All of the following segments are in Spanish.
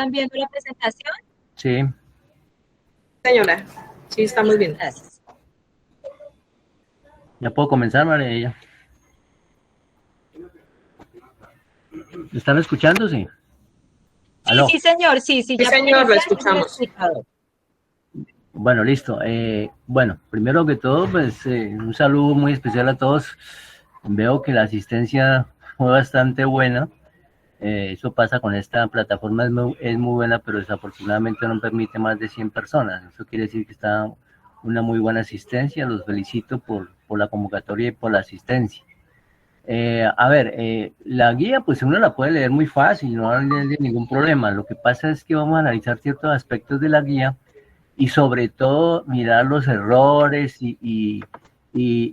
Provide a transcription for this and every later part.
¿Están viendo la presentación? Sí. Señora, sí, estamos bien. Gracias. ¿Ya puedo comenzar, María? ¿Están escuchando? Sí. Sí, sí, señor, sí, Sí, señor, lo escuchamos. Bueno, listo. Bueno, primero que todo, pues un saludo muy especial a todos. Veo que la asistencia fue bastante buena. Eso pasa con esta plataforma, es muy buena, pero desafortunadamente no permite más de 100 personas. Eso quiere decir que está una muy buena asistencia. Los felicito por la convocatoria y por la asistencia. A ver, la guía pues uno la puede leer muy fácil, no hay ningún problema. Lo que pasa es que vamos a analizar ciertos aspectos de la guía y sobre todo mirar los errores y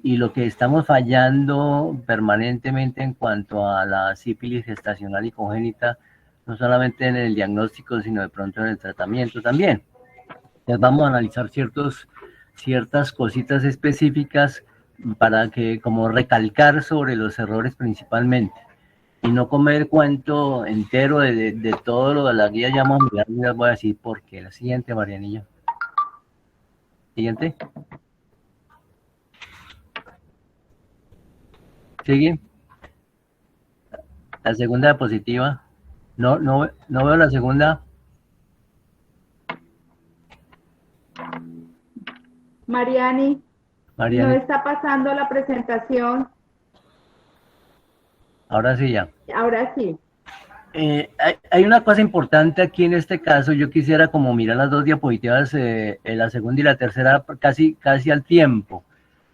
lo que estamos fallando permanentemente en cuanto a la sífilis gestacional y congénita, no solamente en el diagnóstico, sino de pronto en el tratamiento también. Entonces vamos a analizar ciertas cositas específicas para que como recalcar sobre los errores principalmente y no comer cuento entero de todo lo de la guía. Ya vamos a mirar, les voy a decir por qué. La siguiente, Marianilla. Siguiente. Sigue. La segunda diapositiva. No veo la segunda. Mariani, Mariani. no está pasando la presentación. Ahora sí ya. Ahora sí. Hay una cosa importante aquí en este caso. Yo quisiera como mirar las dos diapositivas, la segunda y la tercera casi al tiempo,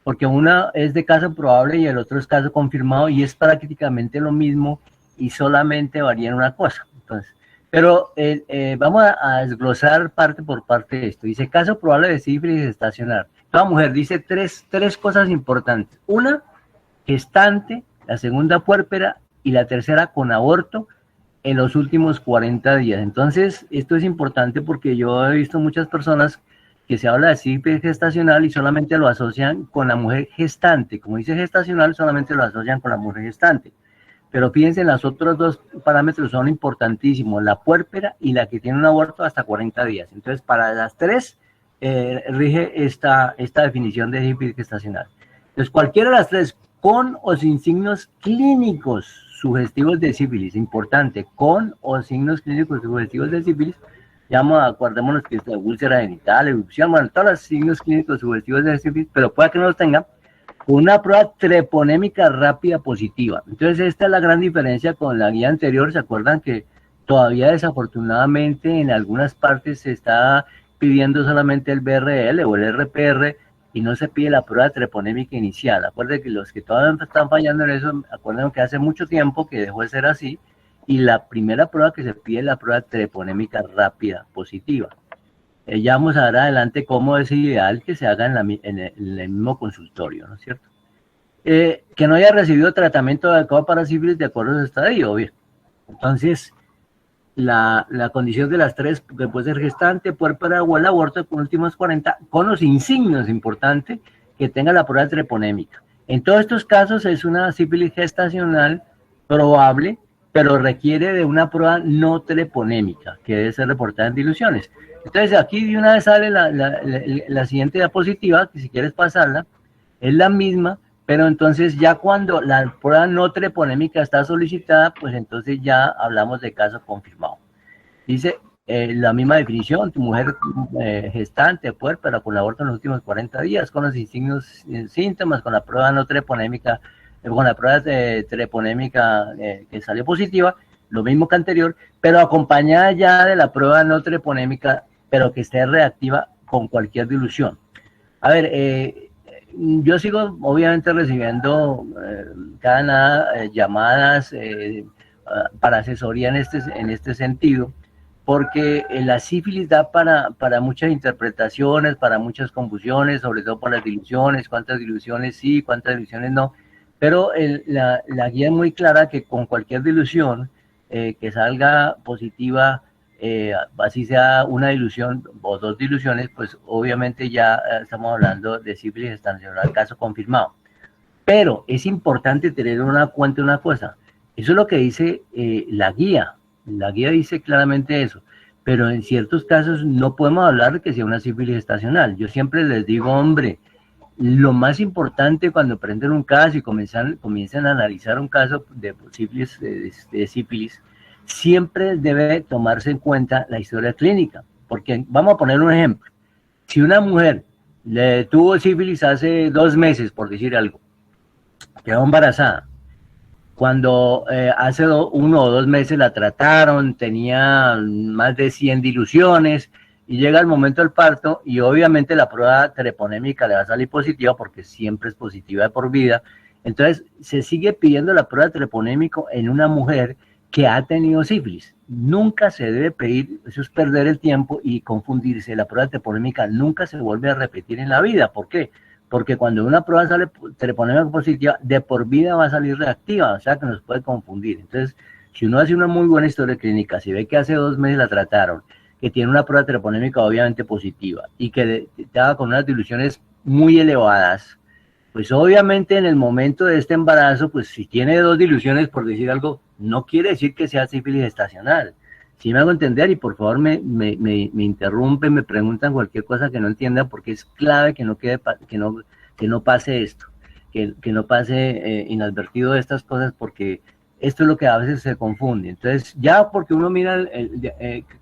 porque una es de caso probable y el otro es caso confirmado y es prácticamente lo mismo y solamente varía en una cosa. Entonces, pero vamos a desglosar parte por parte de esto. Dice caso probable de sífilis gestacional. Toda mujer dice tres cosas importantes. Una, gestante, la segunda puérpera y la tercera con aborto en los últimos 40 días. Entonces, esto es importante porque yo he visto muchas personas que se habla de sífilis gestacional y solamente lo asocian con la mujer gestante. Como dice gestacional, solamente lo asocian con la mujer gestante. Pero fíjense, los otros dos parámetros son importantísimos, la puérpera y la que tiene un aborto hasta 40 días. Entonces, para las tres, rige esta definición de sífilis gestacional. Entonces, cualquiera de las tres, con o sin signos clínicos sugestivos de sífilis, importante, con o signos clínicos sugestivos de sífilis, acordémonos que es úlcera genital, erupción, bueno, todos los signos clínicos sugestivos de sífilis, pero puede que no los tenga, una prueba treponémica rápida positiva. Entonces, esta es la gran diferencia con la guía anterior. ¿Se acuerdan que todavía desafortunadamente en algunas partes se está pidiendo solamente el BRL o el RPR y no se pide la prueba treponémica inicial? Acuérdense que los que todavía están fallando en eso, acuérdense que hace mucho tiempo que dejó de ser así y la primera prueba que se pide es la prueba treponémica rápida positiva. Ya vamos a ver adelante cómo es ideal que se haga en el mismo consultorio, ¿no es cierto? Que no haya recibido tratamiento adecuado para sífilis de acuerdo a su estadio, bien. Entonces, la condición de las tres, que puede ser gestante, puérpera o el aborto con últimos 40, con los insignios, importante, que tenga la prueba treponémica. En todos estos casos es una sífilis gestacional probable, pero requiere de una prueba no treponémica, que debe ser reportada en diluciones. Entonces, aquí de una vez sale la siguiente diapositiva, que si quieres pasarla, es la misma, pero entonces ya cuando la prueba no treponémica está solicitada, pues entonces ya hablamos de caso confirmado. Dice la misma definición, tu mujer gestante, puérpera, con el aborto en los últimos 40 días, con los signos, síntomas, con la prueba no treponémica, con la prueba treponémica que salió positiva, lo mismo que anterior, pero acompañada ya de la prueba no treponémica, pero que esté reactiva con cualquier dilución. A ver, yo sigo obviamente recibiendo cada nada llamadas para asesoría en este sentido, porque la sífilis da para muchas interpretaciones, para muchas confusiones, sobre todo por las diluciones, cuántas diluciones sí, cuántas diluciones no, pero la guía es muy clara que con cualquier dilución que salga positiva, así sea una dilución o dos diluciones, pues obviamente ya estamos hablando de sífilis gestacional, caso confirmado. Pero es importante tener en cuenta una cosa, eso es lo que dice la guía dice claramente eso, pero en ciertos casos no podemos hablar de que sea una sífilis estacional. Yo siempre les digo, hombre, lo más importante cuando prenden un caso y comienzan a analizar un caso de sífilis, de sífilis, siempre debe tomarse en cuenta la historia clínica, porque vamos a poner un ejemplo. Si una mujer le tuvo sífilis hace 2 meses, por decir algo, quedó embarazada, cuando hace 1 o 2 meses la trataron, tenía más de 100 diluciones, y llega el momento del parto, y obviamente la prueba treponémica le va a salir positiva, porque siempre es positiva de por vida. Entonces, se sigue pidiendo la prueba treponémica en una mujer que ha tenido sífilis. Nunca se debe pedir, eso es perder el tiempo y confundirse. La prueba treponémica nunca se vuelve a repetir en la vida. ¿Por qué? Porque cuando una prueba sale treponémica positiva, de por vida va a salir reactiva, o sea que nos puede confundir. Entonces, si uno hace una muy buena historia clínica, si ve que hace 2 meses la trataron, que tiene una prueba treponémica obviamente positiva y que estaba con unas diluciones muy elevadas, pues obviamente en el momento de este embarazo, pues si tiene 2 diluciones, por decir algo, no quiere decir que sea sífilis estacional. Si me hago entender, y por favor me interrumpen, me preguntan cualquier cosa que no entiendan, porque es clave que no pase esto, que no pase inadvertido estas cosas, porque esto es lo que a veces se confunde. Entonces, ya porque uno mira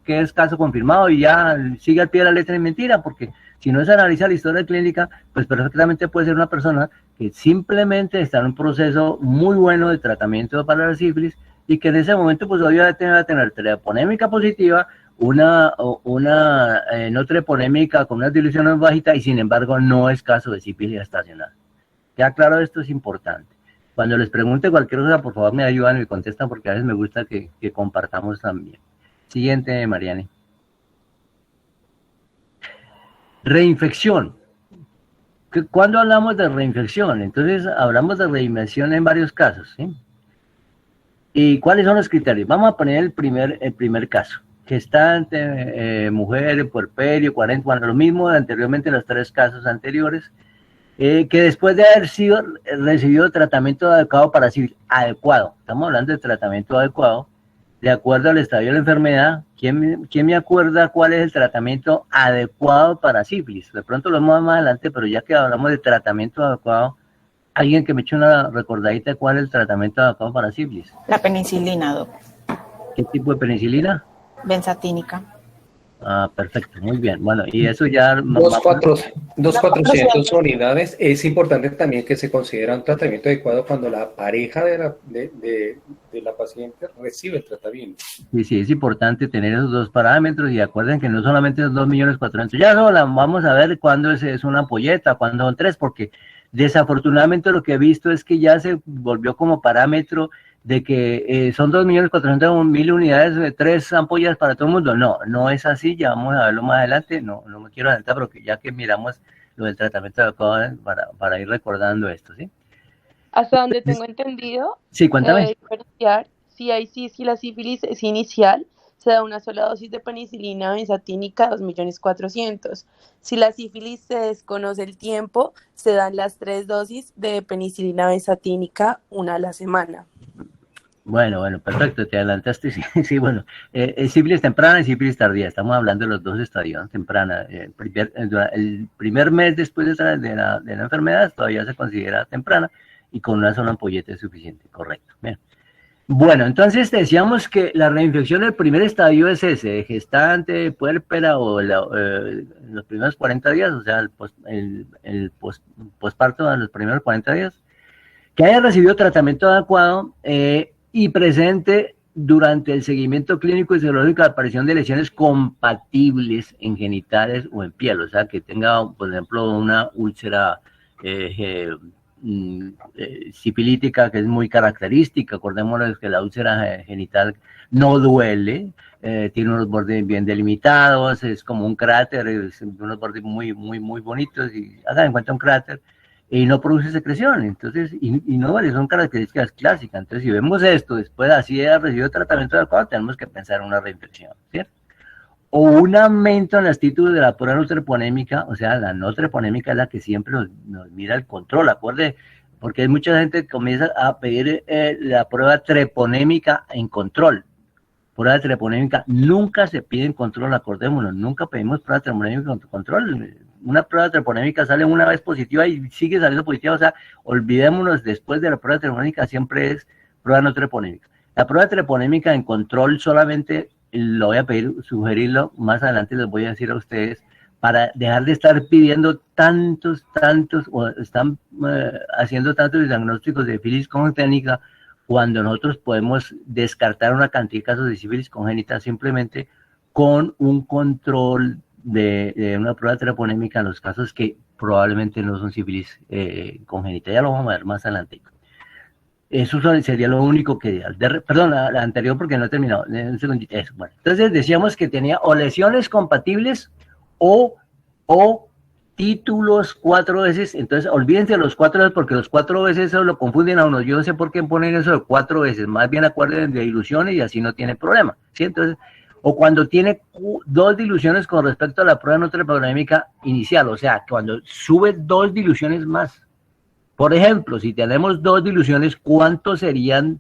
que es caso confirmado y ya sigue al pie de la letra, es mentira, porque si no se analiza la historia clínica, pues perfectamente puede ser una persona que simplemente está en un proceso muy bueno de tratamiento para la sífilis y que en ese momento pues obviamente va a tener treponémica positiva, una no treponémica con unas diluciones bajitas y sin embargo no es caso de sífilis estacional. Ya claro, esto es importante. Cuando les pregunte cualquier cosa, por favor me ayudan y me contestan porque a veces me gusta que compartamos también. Siguiente, Mariani. Reinfección. ¿Cuándo hablamos de reinfección? Entonces hablamos de reinfección en varios casos, ¿sí? ¿Y cuáles son los criterios? Vamos a poner el primer caso. Gestante, mujer, puerperio, 40, bueno, lo mismo de anteriormente, los 3 casos anteriores. Que después de haber recibido tratamiento adecuado para sífilis, adecuado, estamos hablando de tratamiento adecuado, de acuerdo al estadio de la enfermedad. ¿Quién me acuerda cuál es el tratamiento adecuado para sífilis? De pronto lo vemos más adelante, pero ya que hablamos de tratamiento adecuado, alguien que me eche una recordadita de cuál es el tratamiento adecuado para sífilis. La penicilina, doc. ¿Qué tipo de penicilina? Benzatínica. Ah, perfecto, muy bien. Bueno, y eso ya... 2.400 unidades. Es importante también que se considera un tratamiento adecuado cuando la pareja de la paciente recibe el tratamiento. Sí, es importante tener esos 2 parámetros y acuerden que no solamente son 2.400.000. Ya vamos a ver cuándo es una ampolleta, cuándo son 3, porque desafortunadamente lo que he visto es que ya se volvió como parámetro de que son 2.400.000 unidades, 3 ampollas para todo el mundo. No es así, ya vamos a verlo más adelante, no me quiero adelantar, pero ya que miramos lo del tratamiento adecuado para ir recordando esto, ¿sí? Hasta donde tengo entendido, sí, cuéntame. Diferenciar si la sífilis es inicial, se da una sola dosis de penicilina benzatínica, 2.400.000. Si la sífilis se desconoce el tiempo, se dan las 3 dosis de penicilina benzatínica, 1 a la semana. Bueno, perfecto, te adelantaste, sí, bueno, sífilis temprana y sífilis tardía, estamos hablando de los 2 estadios, temprana, el primer mes después de la enfermedad todavía se considera temprana y con una sola ampolleta es suficiente, correcto. Bien. Bueno, entonces decíamos que la reinfección del primer estadio es ese, gestante, puérpera o los primeros 40 días, o sea, el posparto de los primeros 40 días, que haya recibido tratamiento adecuado y presente durante el seguimiento clínico y serológico la aparición de lesiones compatibles en genitales o en piel, o sea, que tenga, por ejemplo, una úlcera sifilítica que es muy característica. Acordémonos que la úlcera genital no duele, tiene unos bordes bien delimitados, es como un cráter, unos bordes muy bonitos, y hagan en cuenta un cráter, y no produce secreción, entonces, y no duele, son características clásicas. Entonces, si vemos esto, después así de haber recibido tratamiento adecuado, tenemos que pensar en una reinfección, ¿cierto? O un aumento en las títulos de la prueba no treponémica, o sea, la no treponémica es la que siempre nos mira el control, acuerde, porque hay mucha gente que comienza a pedir la prueba treponémica en control. prueba treponémica, nunca se pide control, acordémonos, nunca pedimos prueba treponémica con control. Una prueba treponémica sale una vez positiva y sigue saliendo positiva, o sea, olvidémonos, después de la prueba treponémica siempre es prueba no treponémica. La prueba treponémica en control solamente lo voy a pedir, sugerirlo, más adelante les voy a decir a ustedes, para dejar de estar pidiendo tantos, o están haciendo tantos diagnósticos de sífilis congénita, cuando nosotros podemos descartar una cantidad de casos de sífilis congénita simplemente con un control de una prueba treponémica en los casos que probablemente no son sífilis congénita. Ya lo vamos a ver más adelante. Eso sería lo único que... Perdón, la anterior porque no he terminado. Un segundito. Eso, bueno. Entonces decíamos que tenía o lesiones compatibles o títulos 4 veces. Entonces olvídense de los 4 veces porque los 4 veces eso lo confunden a uno. Yo no sé por qué ponen eso de 4 veces. Más bien acuérdense de diluciones y así no tiene problema. ¿Sí? Entonces... O cuando tiene 2 diluciones con respecto a la prueba no treponémica inicial, o sea, cuando sube 2 diluciones más. Por ejemplo, si tenemos 2 diluciones, ¿cuántos serían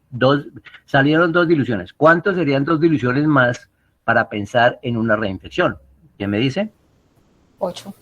salieron 2 diluciones? ¿Cuántos serían 2 diluciones más para pensar en una reinfección? ¿Quién me dice? 8.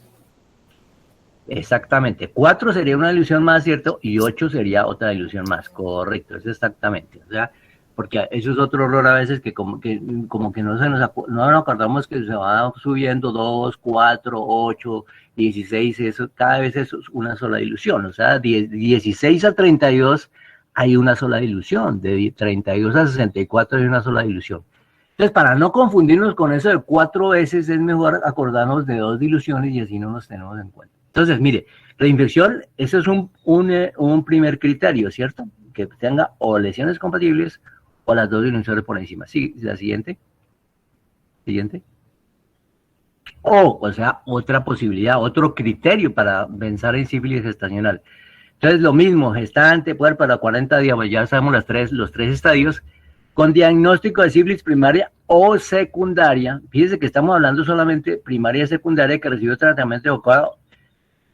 Exactamente. 4 sería una dilución más, ¿cierto? Y 8 sería otra dilución más. Correcto, es exactamente. O sea, porque eso es otro error a veces que como que no nos acordamos que se va subiendo 2, 4, 8, 16, eso, cada vez eso es una sola dilución, o sea, 16 a 32 hay una sola dilución, de 32 a 64 hay una sola dilución. Entonces, para no confundirnos con eso de 4 veces, es mejor acordarnos de 2 diluciones y así no nos tenemos en cuenta. Entonces, mire, reinfección, eso es un primer criterio, ¿cierto? Que tenga o lesiones compatibles o las 2 diluciones por encima. Sí, la siguiente. Siguiente. O sea, otra posibilidad, otro criterio para pensar en sífilis gestacional. Entonces, lo mismo, gestante, puérpera, 40 días, pues ya sabemos los 3 estadios, con diagnóstico de sífilis primaria o secundaria. Fíjense que estamos hablando solamente primaria y secundaria que recibió tratamiento adecuado.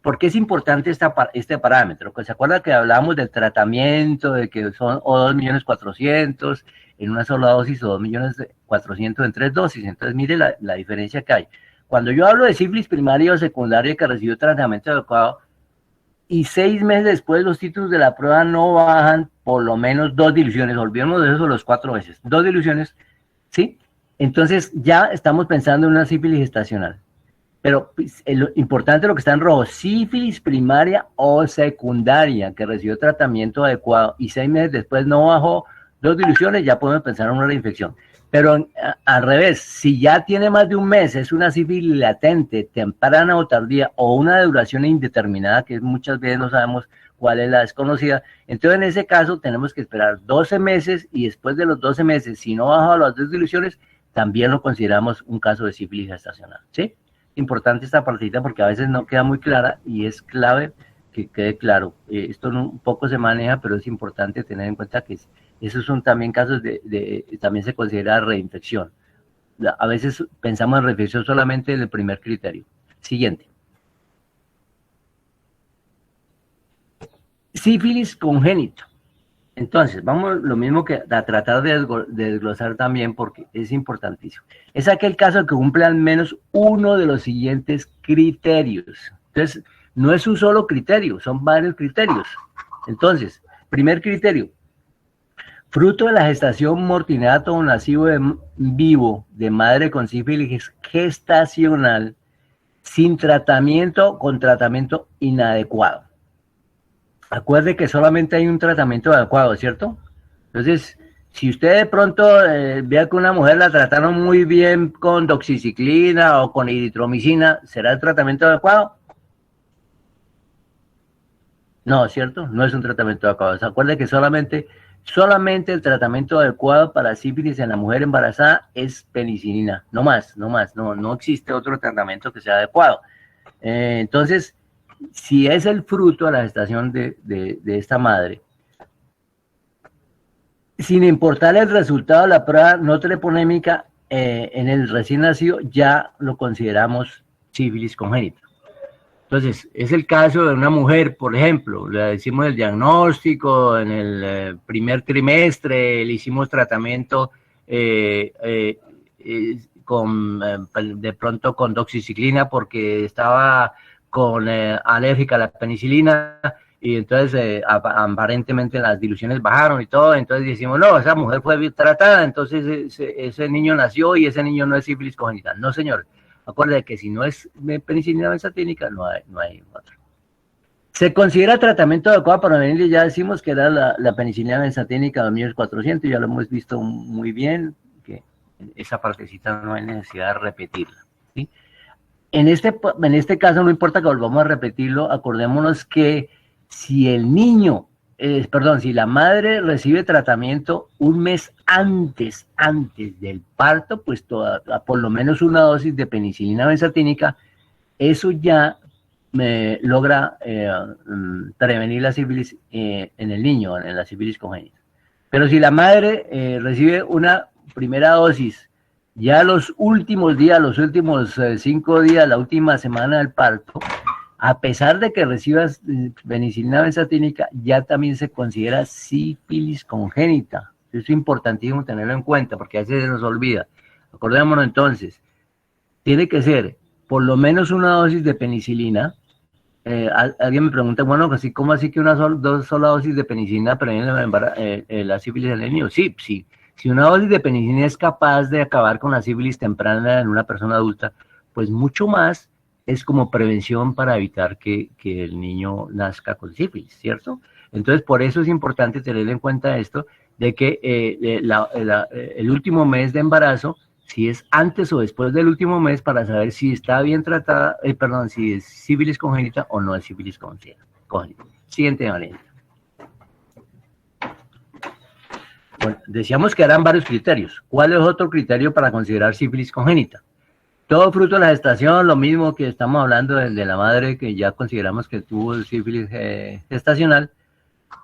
¿Por qué es importante este parámetro? Pues se acuerda que hablábamos del tratamiento, de que son o 2.400.000 en una sola dosis o 2.400.000 en 3 dosis. Entonces, mire la diferencia que hay. Cuando yo hablo de sífilis primaria o secundaria que recibió tratamiento adecuado y 6 meses después los títulos de la prueba no bajan por lo menos 2 diluciones, olvidemos de eso los 4 veces, 2 diluciones, ¿sí? Entonces ya estamos pensando en una sífilis gestacional. Pero lo importante es lo que está en rojo, sífilis primaria o secundaria que recibió tratamiento adecuado y 6 meses después no bajó 2 diluciones, ya podemos pensar en una reinfección. Pero al revés, si ya tiene más de un mes, es una sífilis latente, temprana o tardía, o una de duración indeterminada, que muchas veces no sabemos cuál es la desconocida, entonces en ese caso tenemos que esperar 12 meses y después de los 12 meses, si no baja las 2 diluciones, también lo consideramos un caso de sífilis gestacional, ¿sí? Importante esta partida porque a veces no queda muy clara y es clave que quede claro. Esto un poco se maneja, pero es importante tener en cuenta que esos son también casos también se considera reinfección. A veces pensamos en reinfección solamente en el primer criterio. Siguiente. Sífilis congénito. Entonces, vamos lo mismo que a tratar de desglosar también porque es importantísimo. Es aquel caso que cumple al menos uno de los siguientes criterios. Entonces, no es un solo criterio, son varios criterios. Entonces, primer criterio, fruto de la gestación mortinato o nacido vivo de madre con sífilis gestacional sin tratamiento, con tratamiento inadecuado. Acuerde que solamente hay un tratamiento adecuado, ¿cierto? Entonces, si usted de pronto vea que una mujer la trataron muy bien con doxiciclina o con eritromicina, ¿será el tratamiento adecuado? No, ¿cierto? No es un tratamiento adecuado. Se acuerde que solamente el tratamiento adecuado para sífilis en la mujer embarazada es penicilina. No más, no existe otro tratamiento que sea adecuado. Entonces, si es el fruto de la gestación de esta madre, sin importar el resultado de la prueba no treponémica en el recién nacido, ya lo consideramos sífilis congénita. Entonces, es el caso de una mujer, por ejemplo, le hicimos el diagnóstico en el primer trimestre, le hicimos tratamiento de pronto con doxiciclina porque estaba con alérgica a la penicilina, y entonces aparentemente las diluciones bajaron y todo, entonces decimos, no, esa mujer fue tratada, entonces ese niño nació y ese niño no es sífilis congénita. No, señor. Acuérdate que si no es penicilina benzatínica, no hay otro. Se considera tratamiento adecuado para venir, ya decimos que era la penicilina benzatínica 2400, ya lo hemos visto muy bien, que esa partecita no hay necesidad de repetirla, ¿sí? En este caso no importa que volvamos a repetirlo, acordémonos que si el niño, si la madre recibe tratamiento un mes antes del parto, pues por lo menos una dosis de penicilina benzatínica, eso ya logra prevenir la sífilis en el niño, en la sífilis congénita. Pero si la madre recibe una primera dosis ya los últimos días, los últimos 5 días, la última semana del parto, a pesar de que recibas penicilina benzatínica, ya también se considera sífilis congénita. Eso es importantísimo tenerlo en cuenta, porque a veces se nos olvida. Acordémonos entonces, tiene que ser por lo menos una dosis de penicilina. Alguien me pregunta, bueno, ¿cómo así que una sola dosis de penicilina previene la sífilis en el niño? Sí. Si una dosis de penicilina es capaz de acabar con la sífilis temprana en una persona adulta, pues mucho más es como prevención para evitar que el niño nazca con sífilis, ¿cierto? Entonces, por eso es importante tener en cuenta esto, de que el último mes de embarazo, si es antes o después del último mes, para saber si está bien tratada, si es sífilis congénita o no es sífilis congénita. Siguiente, María. Bueno, decíamos que eran varios criterios. ¿Cuál es otro criterio para considerar sífilis congénita? Todo fruto de la gestación, lo mismo que estamos hablando de la madre que ya consideramos que tuvo sífilis gestacional,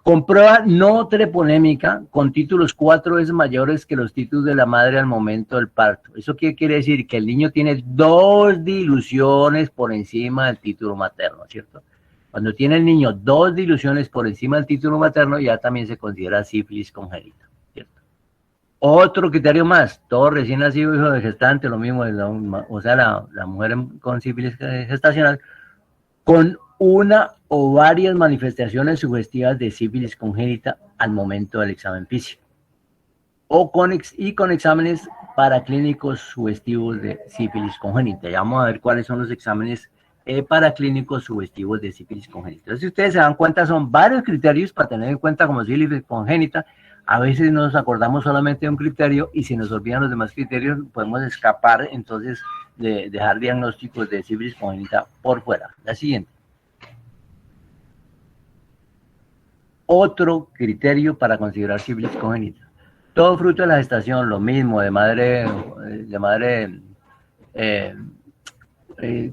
con prueba no treponémica, con títulos 4 veces mayores que los títulos de la madre al momento del parto. ¿Eso qué quiere decir? Que el niño tiene 2 diluciones por encima del título materno, ¿cierto? Cuando tiene el niño 2 diluciones por encima del título materno, ya también se considera sífilis congénita. Otro criterio más, todo recién nacido hijo de gestante, lo mismo, la mujer con sífilis gestacional, con una o varias manifestaciones sugestivas de sífilis congénita al momento del examen físico, con exámenes paraclínicos sugestivos de sífilis congénita. Ya vamos a ver cuáles son los exámenes paraclínicos sugestivos de sífilis congénita. Entonces, si ustedes se dan cuenta, son varios criterios para tener en cuenta como sífilis congénita. A veces nos acordamos solamente de un criterio y si nos olvidan los demás criterios podemos escapar entonces de dejar diagnósticos de sífilis congénita por fuera. La siguiente. Otro criterio para considerar sífilis congénita. Todo fruto de la gestación, lo mismo, de madre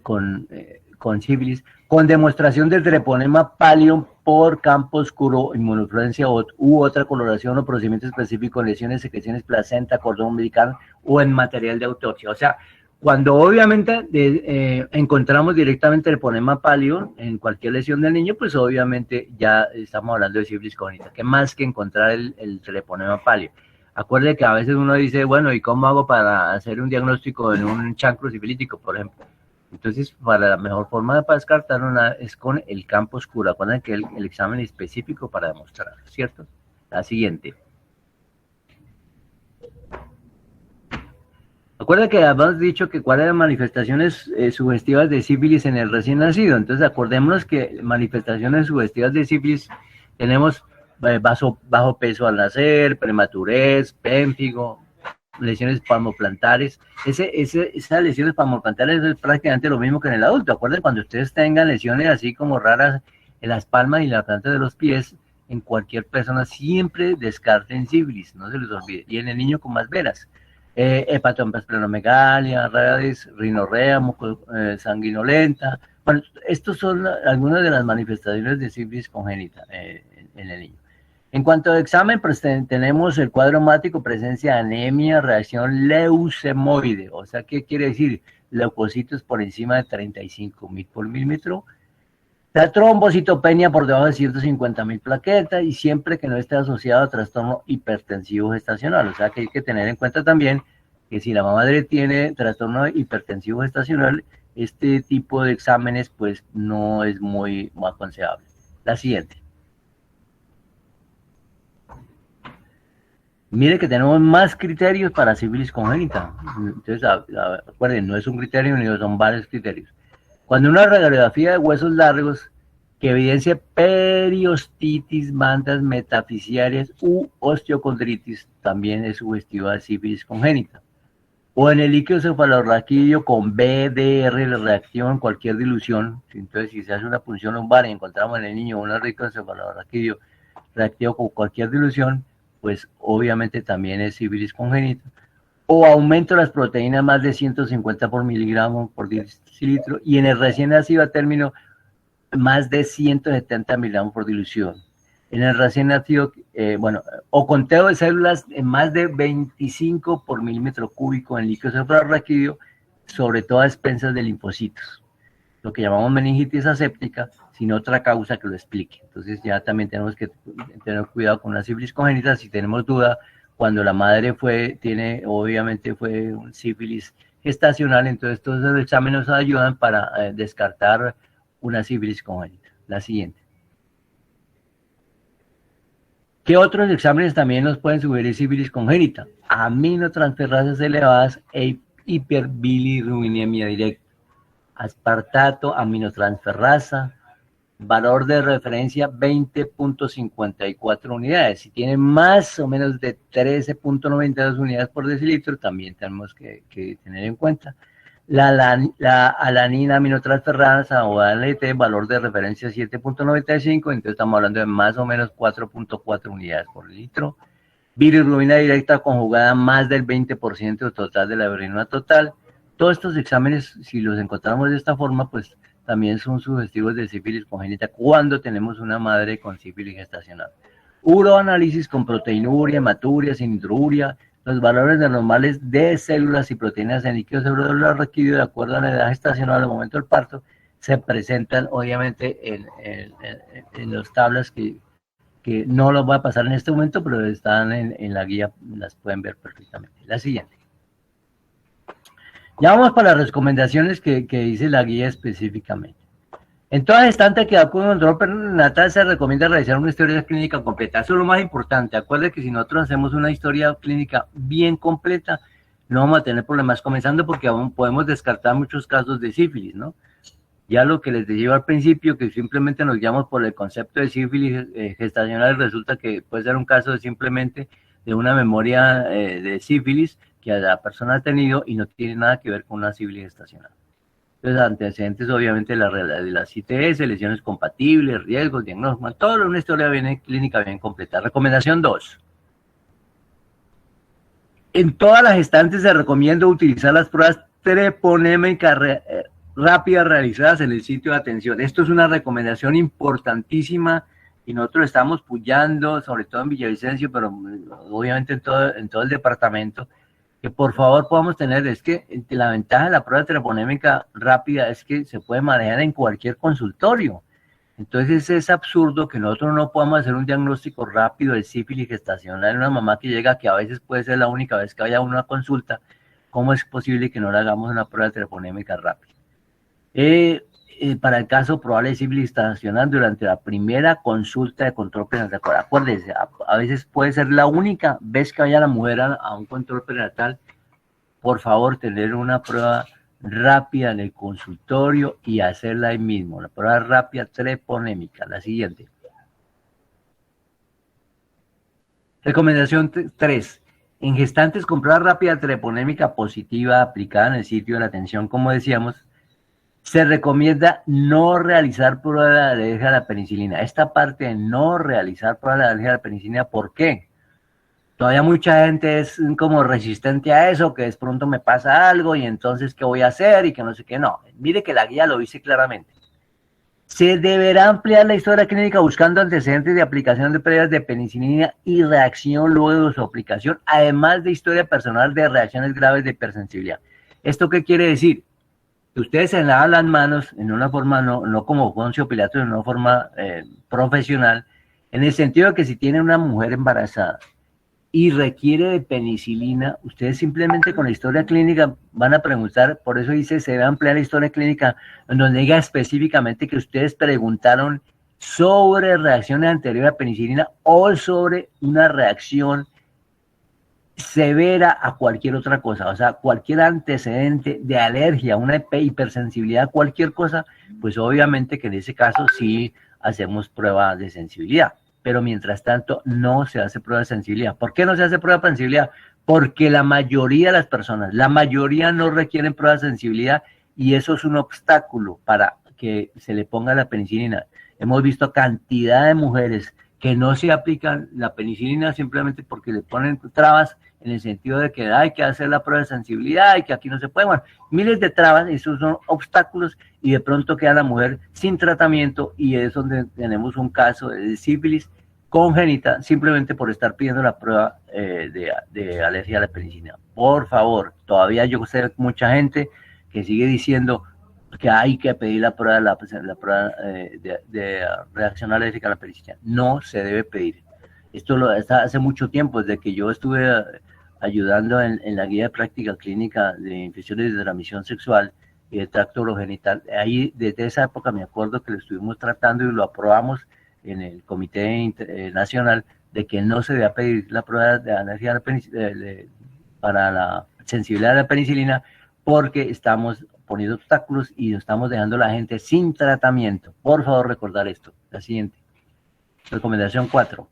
con sífilis, con demostración del treponema pálido por campo oscuro, inmunofluencia u otra coloración o procedimiento específico, lesiones, secreciones, placenta, cordón umbilical o en material de autopsia. O sea, cuando obviamente encontramos directamente el treponema pálido en cualquier lesión del niño, pues obviamente ya estamos hablando de sífilis congénita. ¿Qué más que encontrar el treponema pálido? Acuerde que a veces uno dice, bueno, ¿y cómo hago para hacer un diagnóstico en un chancro sifilítico, por ejemplo? Entonces, para la mejor forma para descartar es con el campo oscuro. Acuérdense que el examen específico para demostrar, ¿cierto? La siguiente. Acuérdense que habíamos dicho que cuáles eran manifestaciones sugestivas de sífilis en el recién nacido. Entonces, acordémonos que manifestaciones sugestivas de sífilis tenemos bajo peso al nacer, prematurez, pénfigo, lesiones palmoplantares. Esas lesiones palmoplantares es prácticamente lo mismo que en el adulto. Acuérdense, cuando ustedes tengan lesiones así como raras en las palmas y la planta de los pies, en cualquier persona siempre descarten sífilis, no se les olvide. Y en el niño con más veras, hepatosplenomegalia, radis, rinorrea, sanguinolenta. Bueno, estos son algunas de las manifestaciones de sífilis congénita en el niño. En cuanto al examen, pues tenemos el cuadro hemático, presencia de anemia, reacción leucemoide. O sea, ¿qué quiere decir? Leucocitos por encima de 35.000 por milímetro, La trombocitopenia por debajo de 150.000 plaquetas y siempre que no esté asociado a trastorno hipertensivo gestacional. O sea que hay que tener en cuenta también que si la madre tiene trastorno hipertensivo gestacional, este tipo de exámenes pues no es muy aconsejable. La siguiente. Mire que tenemos más criterios para sífilis congénita. Entonces, recuerden, no es un criterio ni son varios criterios. Cuando una radiografía de huesos largos que evidencia periostitis, mandas metafisiarias u osteocondritis también es sugestiva de sífilis congénita. O en el líquido cefalorraquídeo con BDR, la reacción, cualquier dilución. Entonces, si se hace una punción lumbar y encontramos en el niño una líquido cefalorraquídeo reactivo con cualquier dilución, pues obviamente también es sífilis congénita. O aumento de las proteínas más de 150 por miligramo por decilitro y en el recién nacido a término más de 170 miligramos por dilución. En el recién nacido, o conteo de células en más de 25 por milímetro cúbico en líquido cefalorraquídeo, sobre todo a expensas de linfocitos, lo que llamamos meningitis aséptica, sin otra causa que lo explique. Entonces ya también tenemos que tener cuidado con la sífilis congénita. Si tenemos duda, cuando la madre obviamente fue un sífilis gestacional, entonces todos los exámenes nos ayudan para descartar una sífilis congénita. La siguiente. ¿Qué otros exámenes también nos pueden sugerir sífilis congénita? Aminotransferasas elevadas e hiperbilirrubinemia directa. Aspartato, aminotransferasa, valor de referencia 20.54 unidades. Si tiene más o menos de 13.92 unidades por decilitro, también tenemos que tener en cuenta. La alanina aminotransferasa o ALT, valor de referencia 7.95, entonces estamos hablando de más o menos 4.4 unidades por litro. Bilirrubina directa conjugada más del 20% total de la bilirrubina total. Todos estos exámenes, si los encontramos de esta forma, pues también son sugestivos de sífilis congénita cuando tenemos una madre con sífilis gestacional. Uroanálisis con proteinuria, hematuria, sinuria, los valores normales de células y proteínas en líquido cefalorraquídeo de acuerdo a la edad gestacional al momento del parto se presentan obviamente en las tablas que no los voy a pasar en este momento, pero están en la guía, las pueden ver perfectamente. La siguiente. Ya vamos para las recomendaciones que dice la guía específicamente. En toda gestante que da con control perinatal se recomienda realizar una historia clínica completa. Eso es lo más importante. Acuérdense que si nosotros hacemos una historia clínica bien completa, no vamos a tener problemas, comenzando porque aún podemos descartar muchos casos de sífilis, ¿no? Ya lo que les decía al principio, que simplemente nos guiamos por el concepto de sífilis gestacional, resulta que puede ser un caso simplemente de una memoria de sífilis que la persona ha tenido y no tiene nada que ver con una sífilis gestacional. Entonces, antecedentes obviamente de las ITS, lesiones compatibles, riesgos, diagnósticos, todo una historia clínica bien completa. Recomendación 2. En todas las gestantes se recomienda utilizar las pruebas treponémicas rápidas realizadas en el sitio de atención. Esto es una recomendación importantísima y nosotros estamos puyando, sobre todo en Villavicencio, pero obviamente en todo el departamento, que por favor podamos tener. Es que la ventaja de la prueba treponémica rápida es que se puede manejar en cualquier consultorio. Entonces es absurdo que nosotros no podamos hacer un diagnóstico rápido de sífilis gestacional en una mamá que llega, que a veces puede ser la única vez que vaya a una consulta. ¿Cómo es posible que no le hagamos una prueba treponémica rápida? Para el caso probable de sífilis gestacional durante la primera consulta de control prenatal. Acuérdense, a veces puede ser la única vez que vaya la mujer a un control prenatal. Por favor, tener una prueba rápida en el consultorio y hacerla ahí mismo. La prueba rápida treponémica. La siguiente. Recomendación 3. En gestantes con prueba rápida treponémica positiva aplicada en el sitio de la atención, como decíamos, se recomienda no realizar prueba de alergia a la penicilina. Esta parte de no realizar prueba de alergia a la penicilina, ¿por qué? Todavía mucha gente es como resistente a eso, que de pronto me pasa algo y entonces ¿qué voy a hacer? Y que no sé qué. No, mire que la guía lo dice claramente. Se deberá ampliar la historia clínica buscando antecedentes de aplicación de pruebas de penicilina y reacción luego de su aplicación, además de historia personal de reacciones graves de hipersensibilidad. ¿Esto qué quiere decir? ustedes se lavan las manos en una forma, no como Poncio Pilato, en una forma profesional, en el sentido de que si tiene una mujer embarazada y requiere de penicilina, ustedes simplemente con la historia clínica van a preguntar, por eso dice, se debe ampliar la historia clínica, en donde diga específicamente que ustedes preguntaron sobre reacciones anteriores a penicilina o sobre una reacción severa a cualquier otra cosa, o sea, cualquier antecedente de alergia, una hipersensibilidad, cualquier cosa, pues obviamente que en ese caso sí hacemos prueba de sensibilidad, pero mientras tanto no se hace prueba de sensibilidad. ¿Por qué no se hace prueba de sensibilidad? Porque la mayoría de las personas, la mayoría no requieren prueba de sensibilidad y eso es un obstáculo para que se le ponga la penicilina. Hemos visto cantidad de mujeres que no se aplican la penicilina simplemente porque le ponen trabas en el sentido de que hay que hacer la prueba de sensibilidad y que aquí no se puede. Bueno, miles de trabas, esos son obstáculos y de pronto queda la mujer sin tratamiento y es donde tenemos un caso de sífilis congénita simplemente por estar pidiendo la prueba de alergia a la penicilina. Por favor, todavía yo sé mucha gente que sigue diciendo que hay que pedir la prueba de reacción alérgica a la penicilina. No se debe pedir. Esto está hace mucho tiempo, desde que yo estuve ayudando en la guía de práctica clínica de infecciones de transmisión sexual y de tracto urogenital. Ahí, desde esa época me acuerdo que lo estuvimos tratando y lo aprobamos en el Comité Nacional de que no se debe pedir la prueba de alergia a la para la sensibilidad a la penicilina porque estamos poniendo obstáculos y estamos dejando a la gente sin tratamiento. Por favor, recordar esto. La siguiente. Recomendación 4.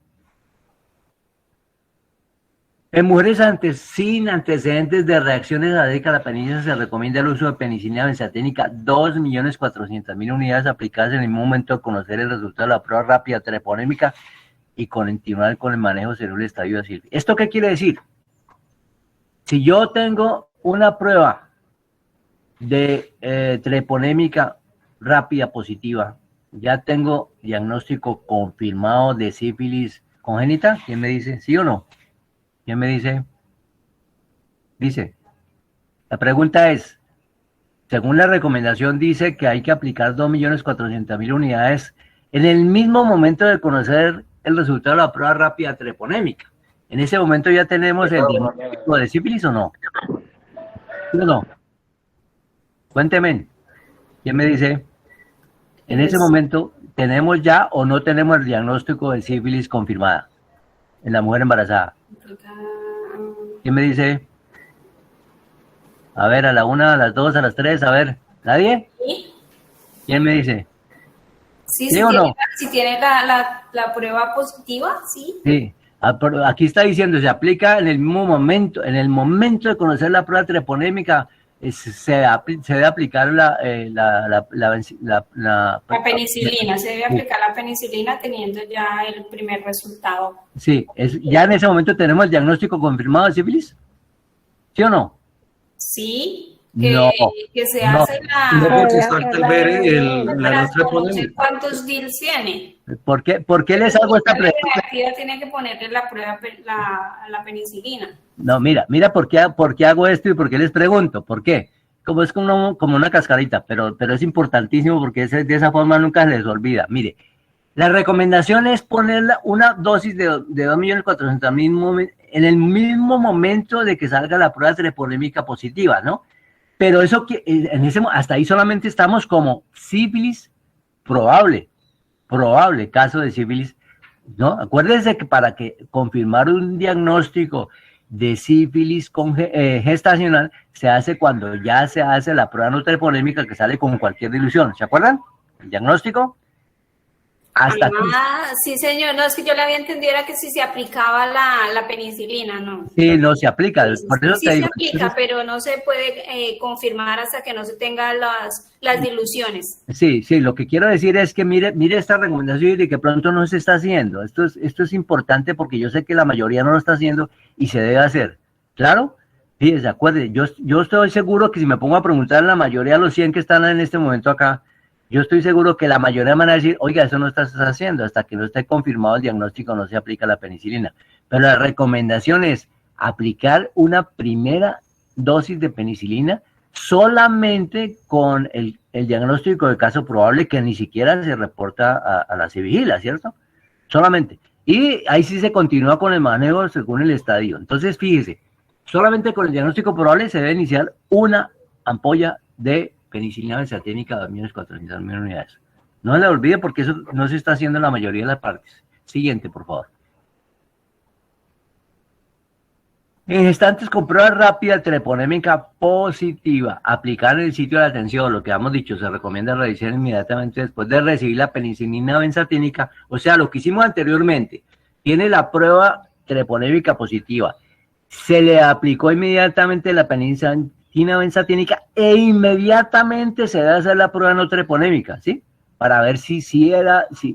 En mujeres sin antecedentes de reacciones alérgicas a la penicilina se recomienda el uso de penicilina benzatínica 2.400.000 unidades aplicadas en el mismo momento de conocer el resultado de la prueba rápida treponémica y continuar con el manejo según el estadio de sífilis. ¿Esto qué quiere decir? Si yo tengo una prueba de treponémica rápida positiva, ya tengo diagnóstico confirmado de sífilis congénita, ¿quién me dice? ¿Sí o no? ¿Quién me dice? Dice, la pregunta es, según la recomendación dice que hay que aplicar 2.400.000 unidades en el mismo momento de conocer el resultado de la prueba rápida treponémica. En ese momento ya tenemos el diagnóstico de sífilis o no. ¿Sí o no? Cuénteme, ¿quién me dice? En ese momento, ¿tenemos ya o no tenemos el diagnóstico de sífilis confirmada en la mujer embarazada? ¿Quién me dice? A ver, a la 1, a las 2, a las 3, a ver, ¿nadie? ¿Sí? ¿Quién me dice? Sí, ¿Sí o no? si tiene la prueba positiva, sí. Sí, aquí está diciendo, se aplica en el mismo momento, en el momento de conocer la prueba treponémica, se debe aplicar la penicilina, se debe aplicar la penicilina teniendo ya el primer resultado. Sí, ya en ese momento tenemos el diagnóstico confirmado de sífilis, ¿sí o no? Sí, No, que se no. hace No, porque falta ver la conocer cuántos DILs tiene. ¿Por qué les hago esta pregunta? La tiene que ponerle la prueba la penicilina. No, mira por qué hago esto y por qué les pregunto. ¿Por qué? Como es como una cascarita, pero es importantísimo porque de esa forma nunca se les olvida. Mire, la recomendación es ponerla una dosis de 2.400.000 en el mismo momento de que salga la prueba treponémica positiva, ¿no? Pero eso que hasta ahí solamente estamos como sífilis probable caso de sífilis, ¿no? Acuérdense que para confirmar un diagnóstico de sífilis gestacional se hace cuando ya se hace la prueba no treponémica que sale con cualquier dilución, ¿se acuerdan? El diagnóstico. Hasta aquí. Sí, señor, no, es que yo le había entendido era que si se aplicaba la penicilina, ¿no? Sí, no se aplica, por eso sí te digo. Se aplica, pero no se puede confirmar hasta que no se tengan las diluciones. Sí, lo que quiero decir es que mire esta recomendación y que pronto no se está haciendo. Esto es importante porque yo sé que la mayoría no lo está haciendo y se debe hacer. ¿Claro? Fíjese, acuerde, yo estoy seguro que si me pongo a preguntar a la mayoría de los 100 que están en este momento acá, yo estoy seguro que la mayoría van a decir, oiga, eso no estás haciendo, hasta que no esté confirmado el diagnóstico no se aplica la penicilina. Pero la recomendación es aplicar una primera dosis de penicilina solamente con el diagnóstico de caso probable que ni siquiera se reporta a la Civigila, ¿cierto? Solamente. Y ahí sí se continúa con el manejo según el estadio. Entonces, fíjese, solamente con el diagnóstico probable se debe iniciar una ampolla de penicilina benzatínica de 2.400.000 unidades. No se le olvide porque eso no se está haciendo en la mayoría de las partes. Siguiente, por favor. En gestantes con prueba rápida treponémica positiva, aplicar en el sitio de atención, lo que hemos dicho, se recomienda realizar inmediatamente después de recibir la penicilina benzatínica, o sea, lo que hicimos anteriormente, tiene la prueba treponémica positiva, se le aplicó inmediatamente la penicilina benzatínica e inmediatamente se debe hacer la prueba no treponémica, ¿sí? Para ver si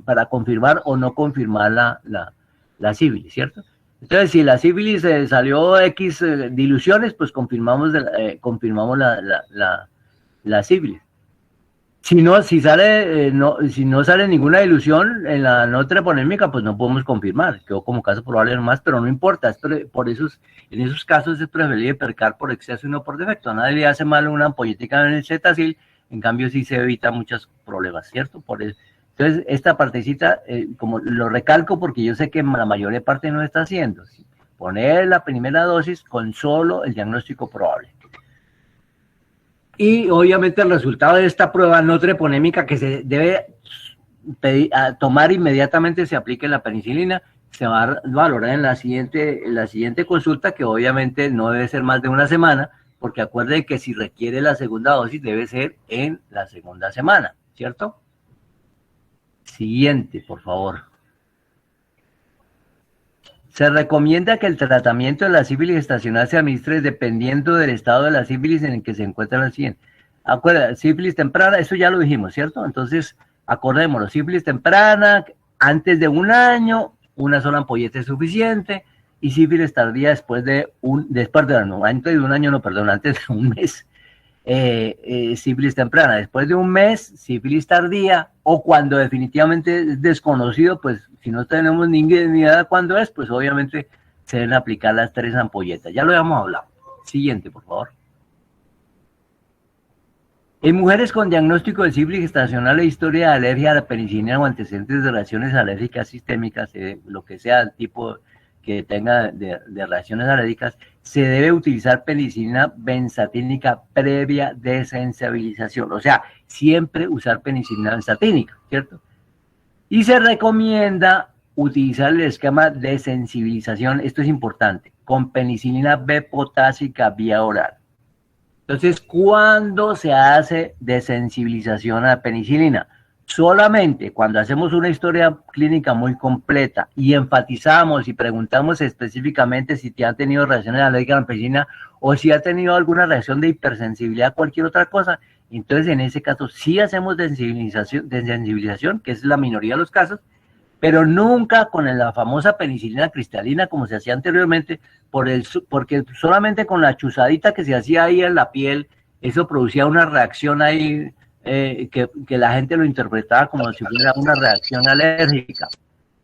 para confirmar o no confirmar la sífilis, ¿cierto? Entonces, si la sífilis salió X diluciones, pues confirmamos la sífilis. Si no sale ninguna dilución en la no treponémica, pues no podemos confirmar. Quedó como caso probable nomás, pero no importa. En esos casos es preferible percar por exceso y no por defecto. A nadie le hace mal una ampollética en el Cetacil, en cambio sí se evita muchos problemas, ¿cierto? Por eso. Entonces, esta partecita, como lo recalco porque yo sé que la mayoría de parte no lo está haciendo, ¿sí? Poner la primera dosis con solo el diagnóstico probable. Y obviamente el resultado de esta prueba no treponémica que se debe tomar inmediatamente, se aplique la penicilina, se va a valorar en la siguiente consulta, que obviamente no debe ser más de una semana, porque acuerde que si requiere la segunda dosis debe ser en la segunda semana, ¿cierto? Siguiente, por favor. Se recomienda que el tratamiento de la sífilis gestacional se administre dependiendo del estado de la sífilis en el que se encuentra la paciente. Acuérdate, sífilis temprana, eso ya lo dijimos, ¿cierto? Entonces, acordémonos, sífilis temprana, antes de un año, una sola ampolleta es suficiente, y sífilis tardía antes de un mes. Sífilis temprana, después de un mes, sífilis tardía, o cuando definitivamente es desconocido, pues si no tenemos ni idea de cuándo es, pues obviamente se deben aplicar las 3 ampolletas. Ya lo habíamos hablado. Siguiente, por favor. En mujeres con diagnóstico de sífilis gestacional e historia de alergia a la penicilina o antecedentes de reacciones alérgicas sistémicas, lo que sea el tipo que tenga de reacciones alérgicas, se debe utilizar penicilina benzatínica previa desensibilización. O sea, siempre usar penicilina benzatínica, ¿cierto? Y se recomienda utilizar el esquema de sensibilización, esto es importante, con penicilina B potásica vía oral. Entonces, ¿cuándo se hace desensibilización a la penicilina? Solamente cuando hacemos una historia clínica muy completa y enfatizamos y preguntamos específicamente si te han tenido reacciones alérgicas a la penicilina o si ha tenido alguna reacción de hipersensibilidad a cualquier otra cosa, entonces en ese caso sí hacemos desensibilización, que es la minoría de los casos, pero nunca con la famosa penicilina cristalina como se hacía anteriormente, porque solamente con la chuzadita que se hacía ahí en la piel, eso producía una reacción ahí que la gente lo interpretaba como si fuera una reacción alérgica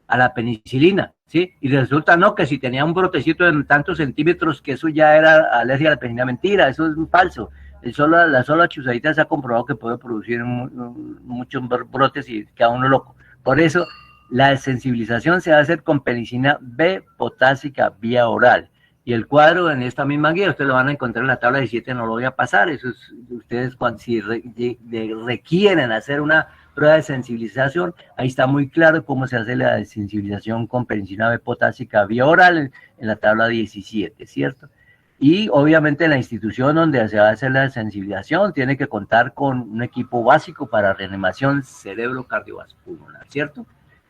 a la penicilina, ¿sí? Y resulta no, que si tenía un brotecito de tantos centímetros, que eso ya era alergia a la penicilina. Mentira, eso es falso. La sola chuzadita se ha comprobado que puede producir muchos brotes y queda uno loco. Por eso, la sensibilización se va a hacer con penicilina B potásica vía oral. Y el cuadro en esta misma guía, ustedes lo van a encontrar en la tabla 17, no lo voy a pasar. Eso es, ustedes si requieren hacer una prueba de sensibilización, ahí está muy claro cómo se hace la sensibilización con penicilina B potásica vía oral en la tabla 17, ¿cierto? Y obviamente en la institución donde se va a hacer la sensibilización tiene que contar con un equipo básico para reanimación cerebro-cardiovascular, ¿cierto?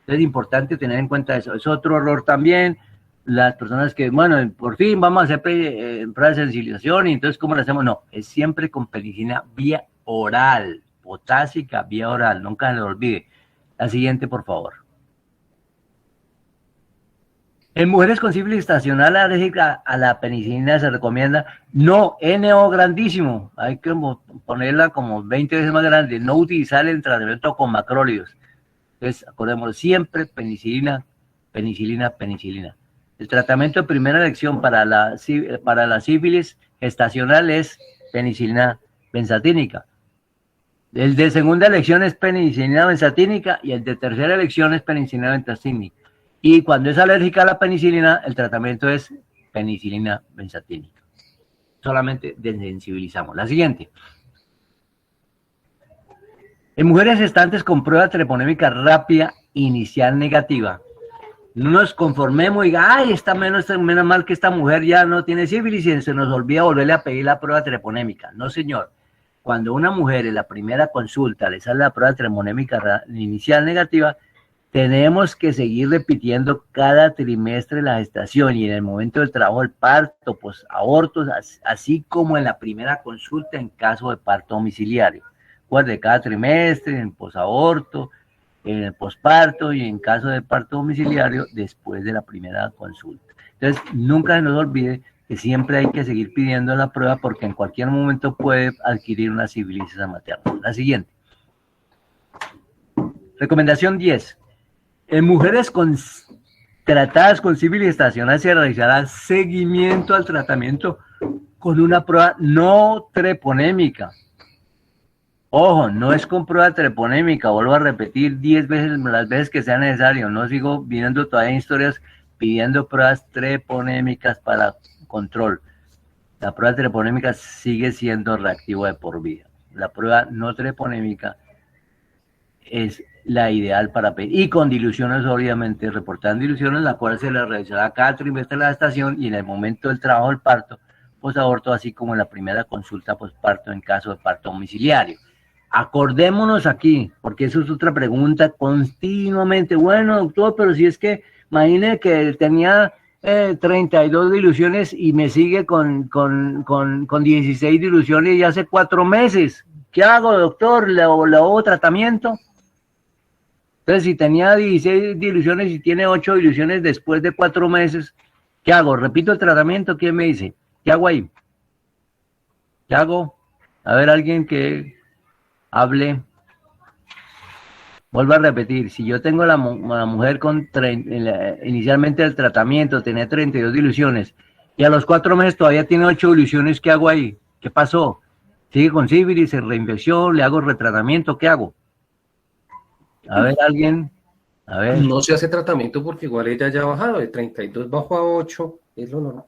Es importante tener en cuenta eso. Es otro error también. Las personas que, bueno, por fin vamos a hacer prueba de sensibilización y entonces, ¿cómo lo hacemos? No, es siempre con penicilina vía oral, potásica vía oral, nunca se lo olvide. La siguiente, por favor. En mujeres con sífilis estacional alérgica a la penicilina se recomienda no, NO grandísimo, hay que ponerla como 20 veces más grande, no utilizar el tratamiento con macrólidos. Entonces, acordémonos, siempre penicilina, penicilina, penicilina. El tratamiento de primera elección para la sífilis gestacional es penicilina benzatínica. El de segunda elección es penicilina benzatínica y el de tercera elección es penicilina benzatínica. Y cuando es alérgica a la penicilina, el tratamiento es penicilina benzatínica. Solamente desensibilizamos. La siguiente. En mujeres gestantes con prueba treponémica rápida inicial negativa, no nos conformemos y diga, ay, está menos mal que esta mujer ya no tiene sífilis y se nos olvida volverle a pedir la prueba treponémica. No, señor. Cuando una mujer en la primera consulta le sale la prueba treponémica inicial negativa, tenemos que seguir repitiendo cada trimestre la gestación y en el momento del trabajo del parto, pues abortos, así como en la primera consulta en caso de parto domiciliario. Recuerde, cada trimestre, en el posaborto, en el posparto y en caso de parto domiciliario después de la primera consulta. Entonces, nunca se nos olvide que siempre hay que seguir pidiendo la prueba porque en cualquier momento puede adquirir una sífilis materna. La siguiente. Recomendación 10. En mujeres tratadas con sífilis gestacional se realizará seguimiento al tratamiento con una prueba no treponémica. Ojo, no es con prueba treponémica, vuelvo a repetir 10 veces, las veces que sea necesario, no sigo viendo todavía historias pidiendo pruebas treponémicas para control. La prueba treponémica sigue siendo reactivo de por vida. La prueba no treponémica es la ideal para pedir, y con diluciones obviamente, reportando diluciones, la cual se le realizará cada trimestre de la gestación y en el momento del trabajo del parto, posaborto, así como en la primera consulta posparto en caso de parto domiciliario. Acordémonos aquí, porque eso es otra pregunta continuamente. Bueno, doctor, pero si es que imagine que tenía 32 diluciones y me sigue con 16 diluciones y hace 4 meses. ¿Qué hago, doctor? ¿Le hago tratamiento? Entonces, si tenía 16 diluciones y tiene 8 diluciones después de 4 meses, ¿qué hago? ¿Repito el tratamiento? ¿Quién me dice? ¿Qué hago ahí? ¿Qué hago? A ver, alguien que hable. Vuelvo a repetir, si yo tengo la mujer con inicialmente el tratamiento tenía 32 diluciones y a los 4 meses todavía tiene 8 diluciones, ¿qué hago ahí? ¿Qué pasó? ¿Sigue con sífilis, reinfección, le hago retratamiento? ¿Qué hago? A ver, alguien. A ver. No se hace tratamiento porque igual ella ya ha bajado, de 32 bajó a 8, es lo normal.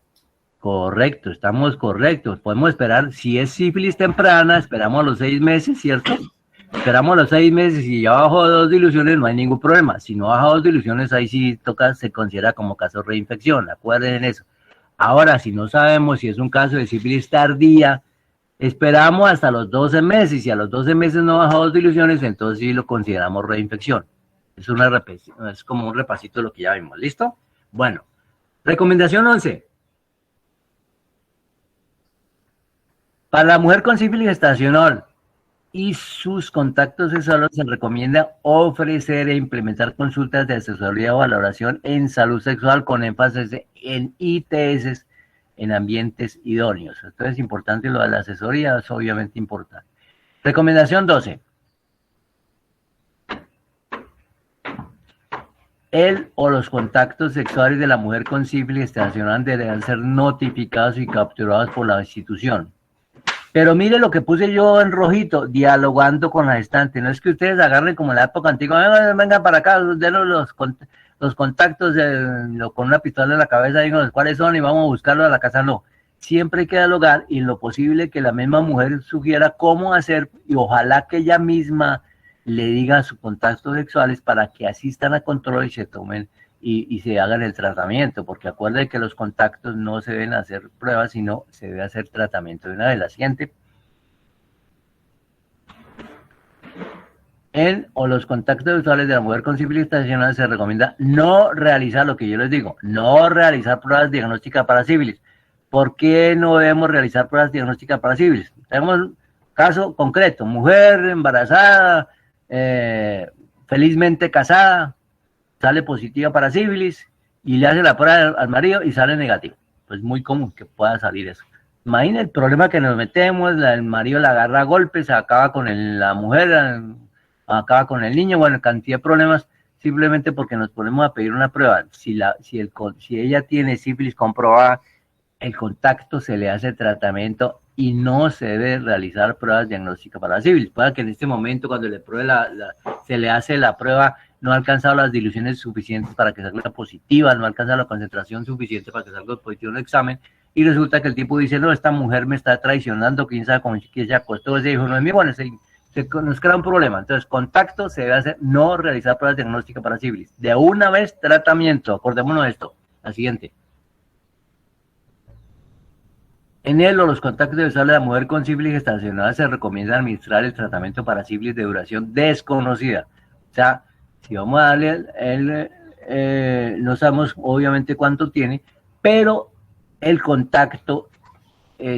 Correcto, estamos correctos. Podemos esperar, si es sífilis temprana, esperamos a los 6 meses, ¿cierto? Esperamos a los 6 meses y ya bajó 2 diluciones, no hay ningún problema. Si no baja 2 diluciones, ahí sí toca, se considera como caso de reinfección, acuérdense en eso. Ahora, si no sabemos si es un caso de sífilis tardía, esperamos hasta los 12 meses. Si a los 12 meses no baja 2 diluciones, entonces sí lo consideramos reinfección. Es como un repasito de lo que ya vimos. ¿Listo? Bueno, recomendación 11. Para la mujer con sífilis gestacional y sus contactos sexuales se recomienda ofrecer e implementar consultas de asesoría o valoración en salud sexual con énfasis en ITS en ambientes idóneos. Esto es importante, lo de la asesoría es obviamente importante. Recomendación 12. El o los contactos sexuales de la mujer con sífilis gestacional deberán ser notificados y capturados por la institución. Pero mire lo que puse yo en rojito, dialogando con la gestante. No es que ustedes agarren como en la época antigua, vengan para acá, denos los contactos con una pistola en la cabeza, díganos cuáles son y vamos a buscarlos a la casa. No, siempre hay que dialogar y en lo posible que la misma mujer sugiera cómo hacer y ojalá que ella misma le diga sus contactos sexuales para que asistan a control y se tomen y se hagan el tratamiento, porque acuérdense que los contactos no se deben hacer pruebas, sino se debe hacer tratamiento de una vez. La siguiente. En o los contactos sexuales de la mujer con sífilis gestacional se recomienda no realizar, lo que yo les digo, no realizar pruebas diagnósticas para sífilis. ¿Por qué no debemos realizar pruebas diagnósticas para sífilis? Tenemos caso concreto, mujer embarazada, felizmente casada, sale positiva para sífilis y le hace la prueba al marido y sale negativo. Pues muy común que pueda salir eso. Imagina el problema que nos metemos, el marido la agarra a golpes, se acaba con la mujer, acaba con el niño, bueno, cantidad de problemas, simplemente porque nos ponemos a pedir una prueba. Si ella tiene sífilis comprobada el contacto se le hace tratamiento y no se debe realizar pruebas diagnósticas para la sífilis. Puede que en este momento, cuando se le hace la prueba, no ha alcanzado las diluciones suficientes para que salga positiva, no ha alcanzado la concentración suficiente para que salga positivo en el examen, y resulta que el tipo dice, no, esta mujer me está traicionando, quién sabe con quién se acostó, ese hijo no es mío, bueno, nos crea un problema. Entonces, contacto se debe hacer, no realizar pruebas diagnósticas para sífilis. De una vez, tratamiento. Acordémonos de esto. La siguiente. En él o los contactos sexuales de la mujer con sífilis gestacional se recomienda administrar el tratamiento para sífilis de duración desconocida. O sea, si vamos a darle, no sabemos obviamente cuánto tiene, pero el contacto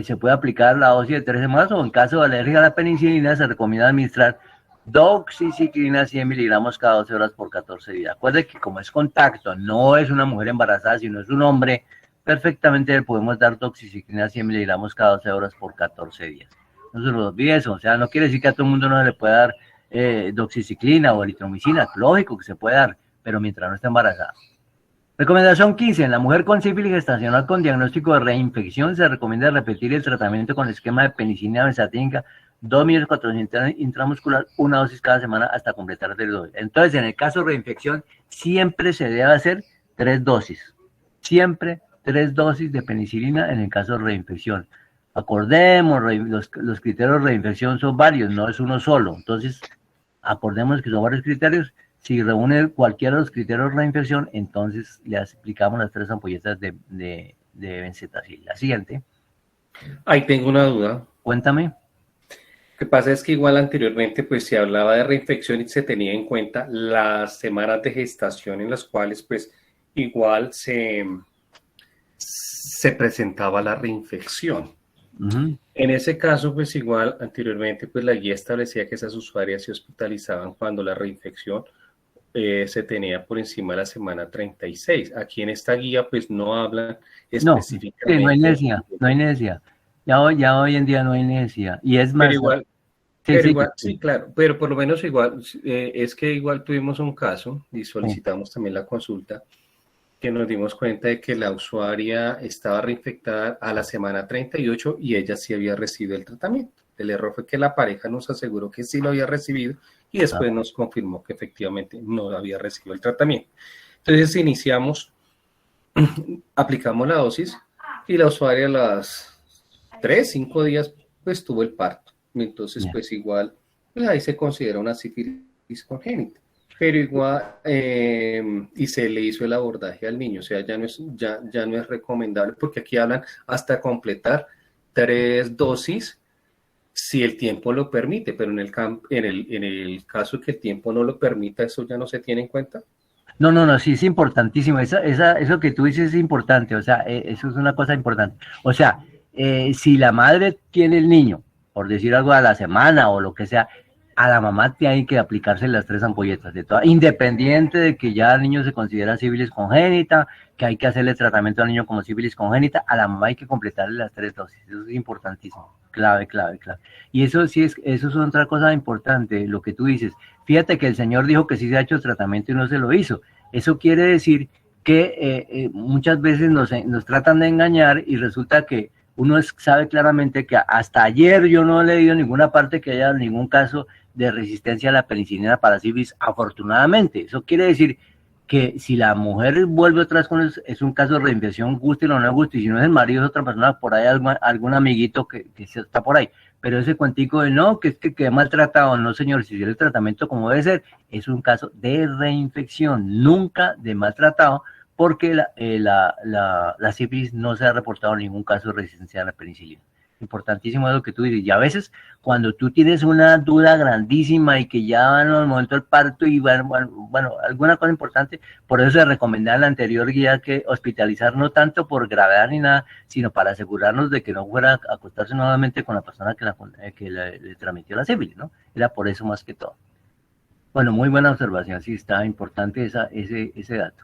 se puede aplicar la dosis de 3 semanas, o en caso de alergia a la penicilina se recomienda administrar doxiciclina 100 miligramos cada 12 horas por 14 días. Acuérdense que como es contacto, no es una mujer embarazada, sino es un hombre, perfectamente le podemos dar doxiciclina 100 miligramos cada 12 horas por 14 días. No se lo olvide eso, o sea, no quiere decir que a todo el mundo no se le pueda dar doxiciclina o eritromicina, lógico que se puede dar, pero mientras no esté embarazada. Recomendación 15. En la mujer con sífilis gestacional con diagnóstico de reinfección se recomienda repetir el tratamiento con esquema de penicilina benzatínica 2.400.000 intramuscular, una dosis cada semana hasta completar 3 dosis. Entonces, en el caso de reinfección, siempre se debe hacer 3 dosis. Siempre 3 dosis de penicilina en el caso de reinfección. Acordemos, los criterios de reinfección son varios, no es uno solo. Entonces, acordemos que son varios criterios. Si reúne cualquiera de los criterios de reinfección, entonces le aplicamos las 3 ampolletas de benzetacil. La siguiente. Ahí tengo una duda. Cuéntame. Lo que pasa es que igual anteriormente pues se hablaba de reinfección y se tenía en cuenta las semanas de gestación en las cuales pues igual se presentaba la reinfección. Uh-huh. En ese caso pues igual anteriormente pues la guía establecía que esas usuarias se hospitalizaban cuando la reinfección se tenía por encima de la semana 36. Aquí en esta guía pues no hablan específicamente. Sí, no hay necesidad. Ya hoy en día no hay necesidad. Y es más... Pero igual, sí, claro, pero por lo menos igual, es que igual tuvimos un caso y solicitamos también la consulta, que nos dimos cuenta de que la usuaria estaba reinfectada a la semana 38 y ella sí había recibido el tratamiento. El error fue que la pareja nos aseguró que sí lo había recibido y después nos confirmó que efectivamente no había recibido el tratamiento. Entonces iniciamos, aplicamos la dosis y la usuaria a las 5 días pues tuvo el parto. Entonces pues igual pues, ahí se considera una sífilis congénita. Pero igual, y se le hizo el abordaje al niño, o sea, ya no es recomendable, porque aquí hablan hasta completar 3 dosis si el tiempo lo permite, pero en el caso que el tiempo no lo permita, ¿eso ya no se tiene en cuenta? No, sí, es importantísimo, eso que tú dices es importante, o sea, eso es una cosa importante. O sea, si la madre tiene el niño, por decir algo a la semana o lo que sea, a la mamá tiene que aplicarse las 3 ampolletas de todas, independiente de que ya el niño se considera sífilis congénita, que hay que hacerle tratamiento al niño como sífilis congénita, a la mamá hay que completarle las 3 dosis, eso es importantísimo, clave. Y eso sí eso es otra cosa importante, lo que tú dices. Fíjate que el señor dijo que sí se ha hecho el tratamiento y no se lo hizo. Eso quiere decir que muchas veces nos tratan de engañar y resulta que uno sabe claramente que hasta ayer yo no he leído en ninguna parte que haya ningún caso de resistencia a la penicilina para sífilis, afortunadamente. Eso quiere decir que si la mujer vuelve otra vez con eso, es un caso de reinfección, guste o no guste, y si no es el marido, es otra persona, por ahí algún amiguito que está por ahí. Pero ese cuentico de no, que quede maltratado, no señor, si hiciera el tratamiento como debe ser, es un caso de reinfección, nunca de maltratado, porque la sífilis no se ha reportado ningún caso de resistencia a la penicilina. Importantísimo es lo que tú dices, y a veces cuando tú tienes una duda grandísima y que ya van al momento del parto y bueno, alguna cosa importante, por eso se recomendaba en la anterior guía que hospitalizar no tanto por gravedad ni nada, sino para asegurarnos de que no fuera a acostarse nuevamente con la persona que le transmitió la sífilis, ¿no? Era por eso más que todo. Bueno, muy buena observación, sí, está importante ese dato.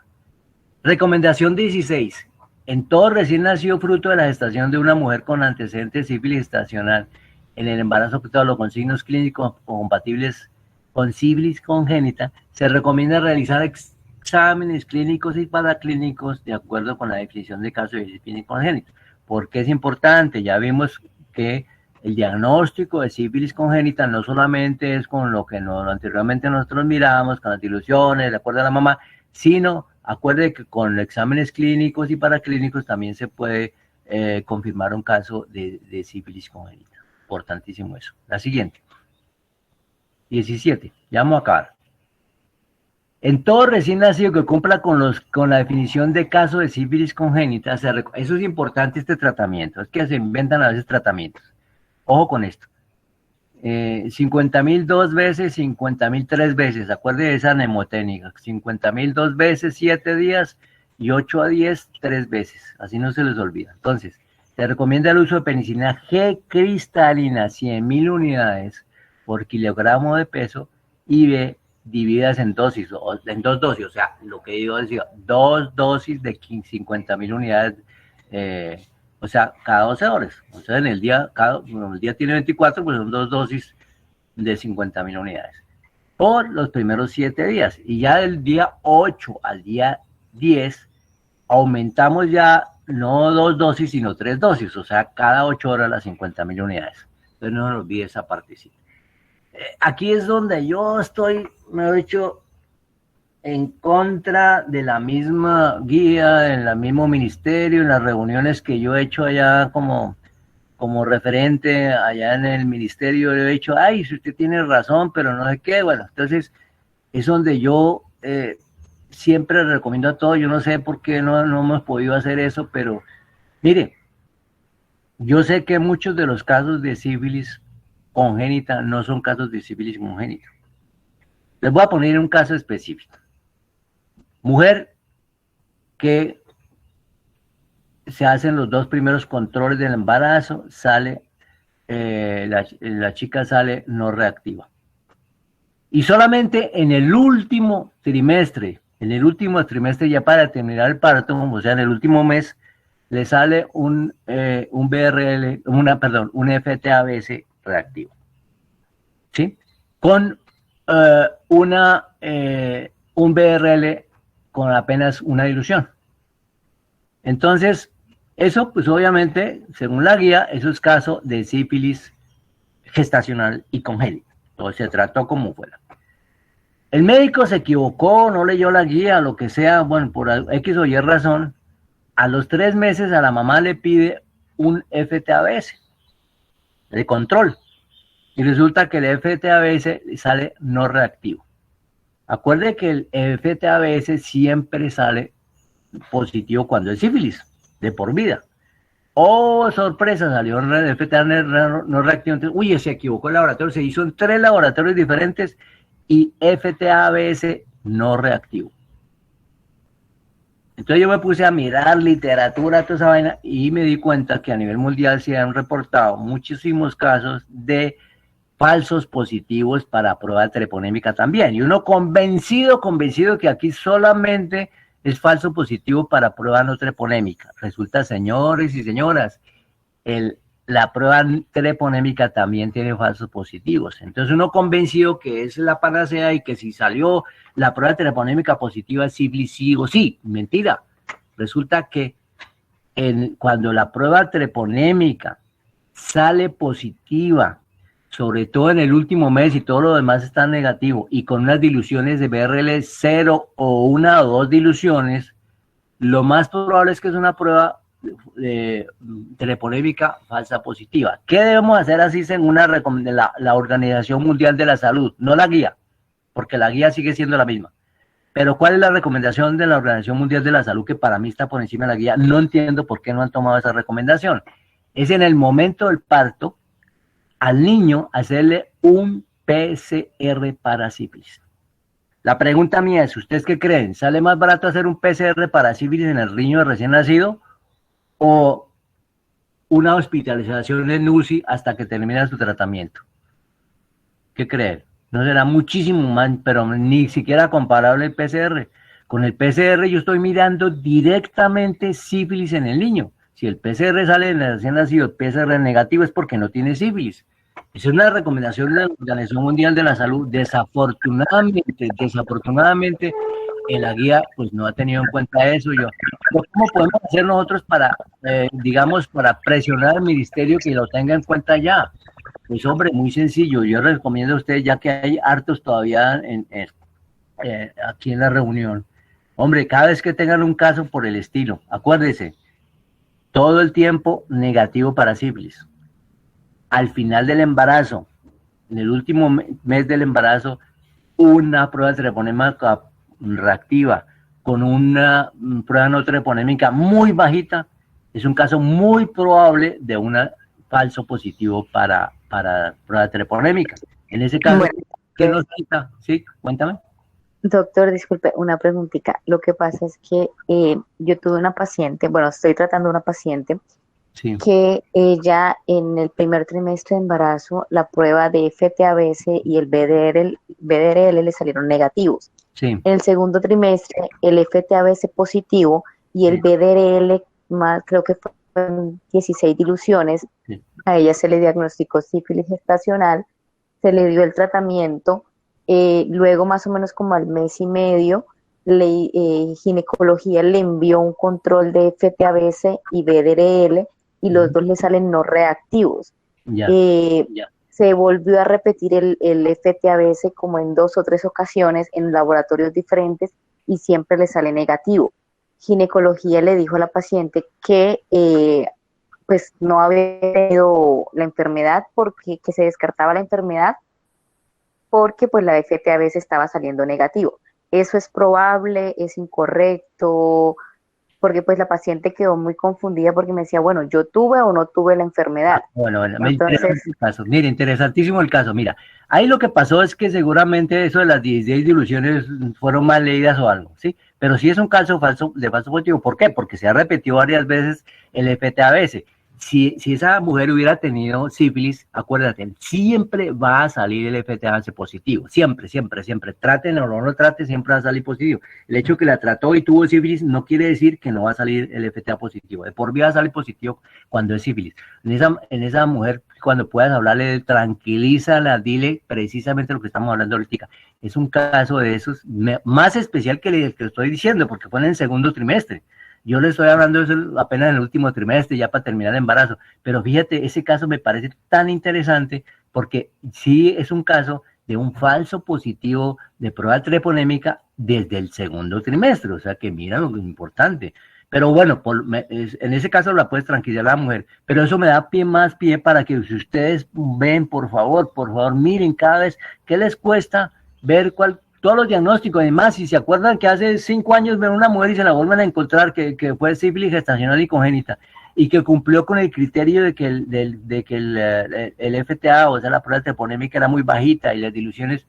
Recomendación 16. En todo recién nacido fruto de la gestación de una mujer con antecedentes de sífilis gestacional, en el embarazo afectado con signos clínicos compatibles con sífilis congénita, se recomienda realizar exámenes clínicos y paraclínicos de acuerdo con la definición de caso de sífilis congénita. ¿Por qué es importante? Ya vimos que el diagnóstico de sífilis congénita no solamente es con lo que anteriormente nosotros mirábamos, con las diluciones, de acuerdo a la mamá, sino, acuerde que con exámenes clínicos y paraclínicos también se puede confirmar un caso de sífilis congénita. Importantísimo eso. La siguiente. 17. Ya vamos a acabar. En todo recién nacido que cumpla con la definición de caso de sífilis congénita, eso es importante, este tratamiento. Es que se inventan a veces tratamientos. Ojo con esto. 50.000 2 veces, 50.000 3 veces. Acuerde de esa mnemotécnica. 50.000 2 veces, 7 días y 8 a 10, 3 veces. Así no se les olvida. Entonces, se recomienda el uso de penicilina G cristalina, 100.000 unidades por kilogramo de peso y B divididas en dosis, en 2 dosis. O sea, lo que yo decía, 2 dosis de 50.000 unidades. O sea, cada 12 horas. O sea, en el día, el día tiene 24, pues son 2 dosis de 50.000 unidades. Por los primeros 7 días. Y ya del día 8 al día 10, aumentamos ya no 2 dosis, sino 3 dosis. O sea, cada 8 horas las 50.000 unidades. Entonces no nos olvide esa partecita. Aquí es donde yo estoy, me he dicho, en contra de la misma guía, en el mismo ministerio, en las reuniones que yo he hecho allá como referente allá en el ministerio, he dicho, ay, si usted tiene razón, pero no sé qué. Bueno, entonces es donde yo siempre recomiendo a todos. Yo no sé por qué no hemos podido hacer eso, pero mire, yo sé que muchos de los casos de sífilis congénita no son casos de sífilis congénita. Les voy a poner un caso específico. Mujer que se hacen los 2 primeros controles del embarazo, sale, la chica sale no reactiva. Y solamente en el último trimestre ya para terminar el parto, o sea, en el último mes, le sale un BRL, un FTABS reactivo. ¿Sí? Con un BRL con apenas una dilución. Entonces, eso pues obviamente, según la guía, eso es caso de sífilis gestacional y congénita. Entonces se trató como fuera. El médico se equivocó, no leyó la guía, lo que sea, bueno, por X o Y razón, a los 3 meses a la mamá le pide un FTABS de control. Y resulta que el FTABS sale no reactivo. Acuerde que el FTABS siempre sale positivo cuando es sífilis, de por vida. Oh, sorpresa, salió el FTABS no reactivo. Entonces, uy, se equivocó el laboratorio, se hizo en 3 laboratorios diferentes y FTABS no reactivo. Entonces yo me puse a mirar literatura, toda esa vaina, y me di cuenta que a nivel mundial se han reportado muchísimos casos de falsos positivos para prueba treponémica también. Y uno convencido que aquí solamente es falso positivo para prueba no treponémica. Resulta, señores y señoras, la prueba treponémica también tiene falsos positivos. Entonces uno convencido que es la panacea y que si salió la prueba treponémica positiva es sífilis sí o sí. Mentira. Resulta que cuando la prueba treponémica sale positiva, sobre todo en el último mes y todo lo demás está negativo, y con unas diluciones de BRL 0 o 1 o 2 diluciones, lo más probable es que es una prueba treponémica falsa positiva. ¿Qué debemos hacer así según la Organización Mundial de la Salud? No la guía, porque la guía sigue siendo la misma. Pero ¿cuál es la recomendación de la Organización Mundial de la Salud, que para mí está por encima de la guía? No entiendo por qué no han tomado esa recomendación. Es en el momento del parto, al niño hacerle un PCR para sífilis. La pregunta mía es, ¿ustedes qué creen? ¿Sale más barato hacer un PCR para sífilis en el niño recién nacido o una hospitalización en UCI hasta que termine su tratamiento? ¿Qué creen? No será muchísimo más, pero ni siquiera comparable el PCR. Con el PCR yo estoy mirando directamente sífilis en el niño. Si el PCR sale en el recién nacido, el PCR negativo es porque no tiene sífilis. Esa es una recomendación de la Organización Mundial de la Salud. Desafortunadamente, en la guía pues no ha tenido en cuenta eso. ¿Cómo podemos hacer nosotros para, digamos, para presionar al ministerio que lo tenga en cuenta ya? Pues hombre, muy sencillo, yo les recomiendo a ustedes, ya que hay hartos todavía aquí en la reunión, hombre, cada vez que tengan un caso por el estilo, acuérdense, todo el tiempo negativo para sífilis. Al final del embarazo, en el último mes del embarazo, una prueba treponémica reactiva con una prueba no treponémica muy bajita, es un caso muy probable de un falso positivo para prueba treponémica. En ese caso, bueno, ¿qué nos quita? Sí, cuéntame. Doctor, disculpe, una preguntita. Lo que pasa es que yo tuve una paciente, bueno, estoy tratando una paciente, sí, que ella en el primer trimestre de embarazo, la prueba de FT-ABS y el BDRL le salieron negativos. Sí. En el segundo trimestre, el FT-ABS positivo y el BDRL, más, creo que fueron 16 diluciones. Sí. A ella se le diagnosticó sífilis gestacional, se le dio el tratamiento. Luego, más o menos como al mes y medio, ginecología le envió un control de FT-ABS y BDRL y los dos le salen no reactivos. Se volvió a repetir el FT-ABS como en 2 o 3 ocasiones en laboratorios diferentes y siempre le sale negativo. Ginecología le dijo a la paciente que pues no había tenido la enfermedad, porque que se descartaba la enfermedad, porque pues la FT-ABS estaba saliendo negativo. ¿Eso es probable? ¿Es incorrecto? Porque pues la paciente quedó muy confundida porque me decía, bueno, ¿yo tuve o no tuve la enfermedad? Bueno, entonces, el caso. Mire, interesantísimo el caso. Mira, ahí lo que pasó es que seguramente eso de las 16 diluciones fueron mal leídas o algo, ¿sí? Pero sí es un caso de falso positivo. ¿Por qué? Porque se ha repetido varias veces el FT-ABS. Si esa mujer hubiera tenido sífilis, acuérdate, siempre va a salir el FT-ABS positivo, siempre, siempre, siempre, traten o no lo traten, siempre va a salir positivo. El hecho que la trató y tuvo sífilis no quiere decir que no va a salir el FT-ABS positivo, de por vida va a salir positivo cuando es sífilis. En esa mujer, cuando puedas hablarle, tranquilízala, dile precisamente lo que estamos hablando ahorita. Es un caso de esos, más especial que el que estoy diciendo, porque fue en el segundo trimestre. Yo le estoy hablando de eso apenas en el último trimestre, ya para terminar el embarazo. Pero fíjate, ese caso me parece tan interesante porque sí es un caso de un falso positivo de prueba treponémica desde el segundo trimestre. O sea que mira lo que es importante. Pero bueno, en ese caso la puedes tranquilizar a la mujer. Pero eso me da más pie para que si ustedes ven, por favor, miren cada vez qué les cuesta ver todos los diagnósticos. Además, si se acuerdan que hace 5 años ven una mujer y se la vuelven a encontrar que fue sífilis gestacional y congénita y que cumplió con el criterio de que el FTA, o sea, la prueba treponémica era muy bajita y las diluciones,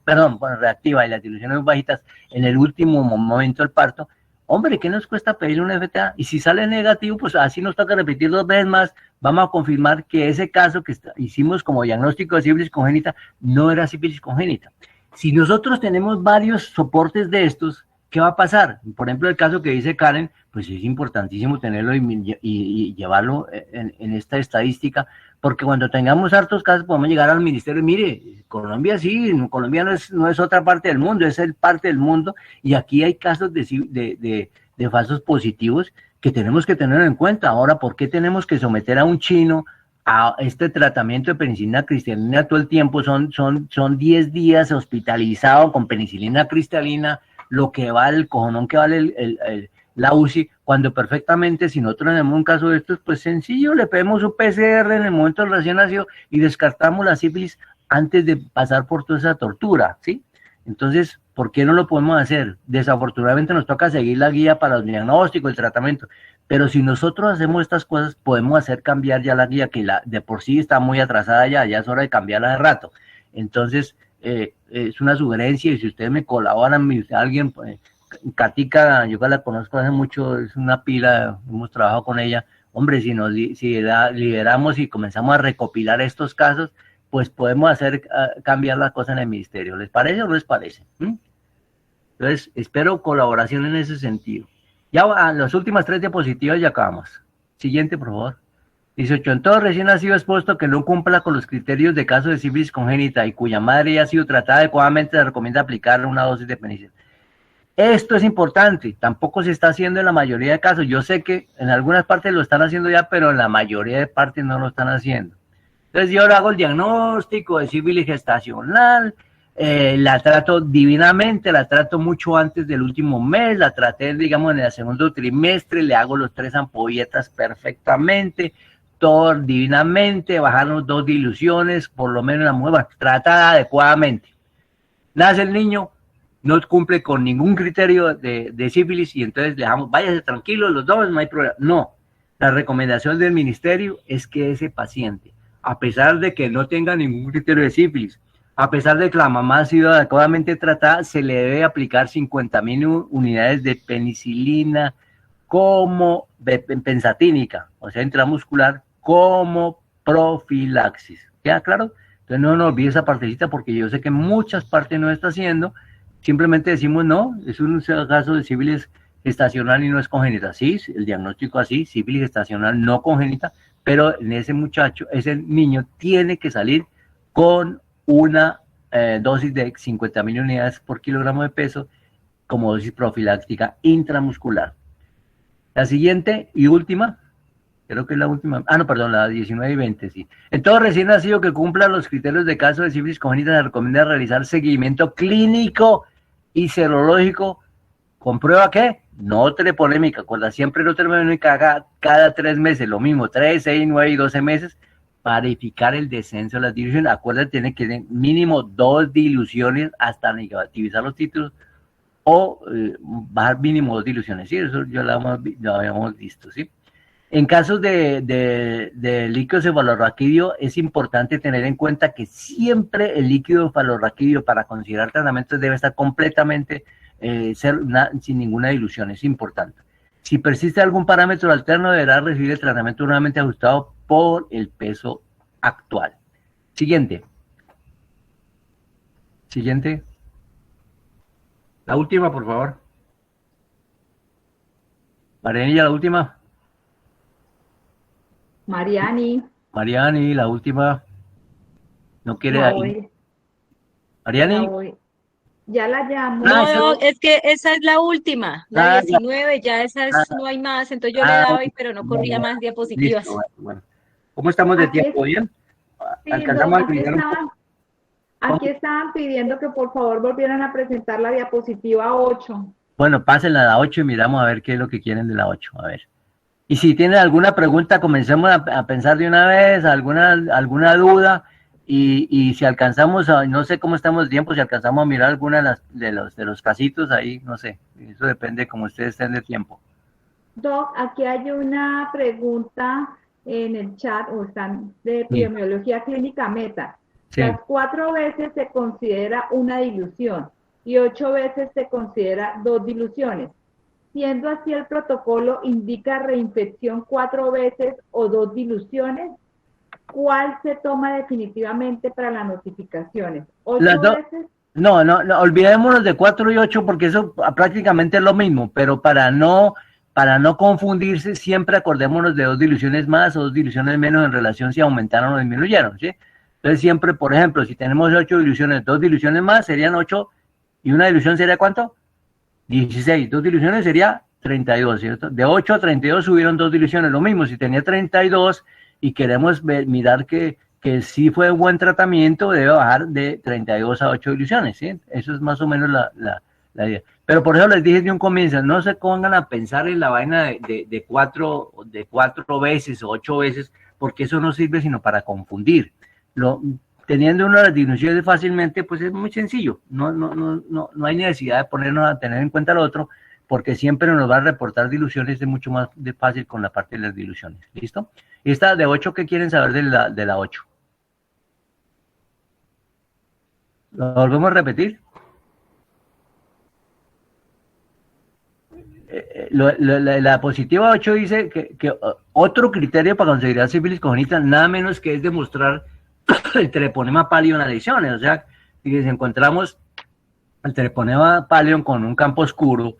reactiva y las diluciones muy bajitas en el último momento del parto, hombre, ¿qué nos cuesta pedir un FTA? Y si sale negativo, pues así nos toca repetir 2 veces más, vamos a confirmar que ese caso que hicimos como diagnóstico de sífilis congénita no era sífilis congénita. Si nosotros tenemos varios soportes de estos, ¿qué va a pasar? Por ejemplo, el caso que dice Karen, pues es importantísimo tenerlo y llevarlo en esta estadística, porque cuando tengamos hartos casos podemos llegar al ministerio y mire, Colombia sí, Colombia no es otra parte del mundo, es el parte del mundo, y aquí hay casos de falsos positivos que tenemos que tener en cuenta. Ahora, ¿por qué tenemos que someter a un chino a este tratamiento de penicilina cristalina todo el tiempo? Son 10 días hospitalizado con penicilina cristalina, lo que vale, el cojonón que vale la UCI, cuando perfectamente, si nosotros tenemos un caso de estos, pues sencillo, le pedimos un PCR en el momento del recién nacido y descartamos la sífilis antes de pasar por toda esa tortura, ¿sí? Entonces, ¿por qué no lo podemos hacer? Desafortunadamente nos toca seguir la guía para el diagnóstico, el tratamiento, pero si nosotros hacemos estas cosas, podemos hacer cambiar ya la guía, que de por sí está muy atrasada ya es hora de cambiarla de rato. Entonces, es una sugerencia, y si ustedes me colaboran, alguien, Katica, yo que la conozco hace mucho, es una pila, hemos trabajado con ella, hombre, si lideramos y comenzamos a recopilar estos casos, pues podemos hacer cambiar las cosas en el ministerio. ¿Les parece o no les parece? Entonces, espero colaboración en ese sentido. Ya a las últimas 3 diapositivas ya acabamos. Siguiente, por favor. 18. En todo recién nacido expuesto que no cumpla con los criterios de caso de sífilis congénita y cuya madre ya ha sido tratada adecuadamente, se recomienda aplicar una dosis de penicilina. Esto es importante, tampoco se está haciendo en la mayoría de casos. Yo sé que en algunas partes lo están haciendo ya, pero en la mayoría de partes no lo están haciendo. Entonces yo ahora hago el diagnóstico de sífilis gestacional, la trato divinamente, la trato mucho antes del último mes, la traté, digamos, en el segundo trimestre, le hago los 3 ampolletas perfectamente, todo divinamente, bajaron 2 diluciones, por lo menos la mujer tratada adecuadamente. Nace el niño, no cumple con ningún criterio de sífilis y entonces le dejamos, váyase tranquilo, los dos, no hay problema. No, la recomendación del ministerio es que ese paciente, a pesar de que no tenga ningún criterio de sífilis, a pesar de que la mamá ha sido adecuadamente tratada, se le debe aplicar 50,000 unidades de penicilina como pensatínica, o sea, intramuscular, como profilaxis. ¿Queda claro? Entonces no nos olvide esa partecita porque yo sé que muchas partes no está haciendo. Simplemente decimos no, es un caso de sífilis gestacional y no es congénita. Sí, el diagnóstico así, sífilis gestacional no congénita, pero en ese muchacho, ese niño tiene que salir con una dosis de 50,000 unidades por kilogramo de peso como dosis profiláctica intramuscular. La siguiente y última, creo que es la última, no, perdón, la 19 y 20, sí. En todo recién nacido que cumpla los criterios de caso de sífilis congénita se recomienda realizar seguimiento clínico y serológico. ¿Comprueba qué? No treponémica, cuando siempre no treponémica haga cada 3 meses, lo mismo, 3, 6, 9 y 12 meses, para verificar el descenso de las diluciones. Acuérdate, tiene que tener mínimo 2 diluciones hasta negativizar los títulos o bajar mínimo 2 diluciones, ¿sí? Eso ya lo habíamos visto, ¿sí? En casos de líquido cefalorraquídeo es importante tener en cuenta que siempre el líquido cefalorraquídeo para considerar tratamientos debe estar completamente sin ninguna dilución, es importante. Si persiste algún parámetro alterno deberá recibir el tratamiento nuevamente ajustado por el peso actual. Siguiente. Siguiente. La última, por favor. Marianilla, la última. Mariani. Mariani, la última. No quiere ahí. Mariani. Ya la llamo. No, es que esa es la última, la 19, ya esa es, no hay más, entonces yo le daba hoy, pero no corría más diapositivas. Listo, bueno. ¿Cómo estamos de tiempo? ¿Bien? Sí, ¿Alcanzamos a aquí estaban pidiendo que por favor volvieran a presentar la diapositiva 8. Bueno, pásenla a la 8 y miramos a ver qué es lo que quieren de la 8, a ver. Y si tienen alguna pregunta, comencemos a pensar de una vez, alguna duda, y si alcanzamos, no sé cómo estamos de tiempo, si alcanzamos a mirar alguna de los casitos ahí, no sé, eso depende como ustedes estén de tiempo. Doc, aquí hay una pregunta en el chat, o están de epidemiología clínica meta. Sí. Las 4 veces se considera una dilución y 8 veces se considera 2 diluciones. Siendo así, el protocolo indica reinfección 4 veces o 2 diluciones. ¿Cuál se toma definitivamente para las notificaciones? ¿8 veces? No, olvidémonos de 4 y 8 porque eso prácticamente es lo mismo, pero para no confundirse, siempre acordémonos de 2 diluciones más o 2 diluciones menos en relación si aumentaron o disminuyeron, ¿sí? Entonces siempre, por ejemplo, si tenemos 8 diluciones, 2 diluciones más serían 8 y una dilución sería ¿cuánto? 16, 2 diluciones sería 32, ¿cierto? De 8 a 32 subieron 2 diluciones, lo mismo, si tenía 32 y queremos mirar que sí fue un buen tratamiento, debe bajar de 32 a 8 diluciones, ¿sí? Eso es más o menos la idea. Pero por eso les dije de un comienzo, no se pongan a pensar en la vaina de 4 veces o 8 veces, porque eso no sirve sino para confundir. Teniendo una de las diluciones fácilmente, pues es muy sencillo, no hay necesidad de ponernos a tener en cuenta lo otro, porque siempre nos va a reportar diluciones, es mucho más fácil con la parte de las diluciones, ¿listo? Y esta de 8, ¿qué quieren saber de la 8? ¿Lo volvemos a repetir? La positiva 8 dice que otro criterio para considerar sífilis congénita, nada menos que es demostrar el treponema pálido en las lesiones, o sea, si encontramos el treponema pálido con un campo oscuro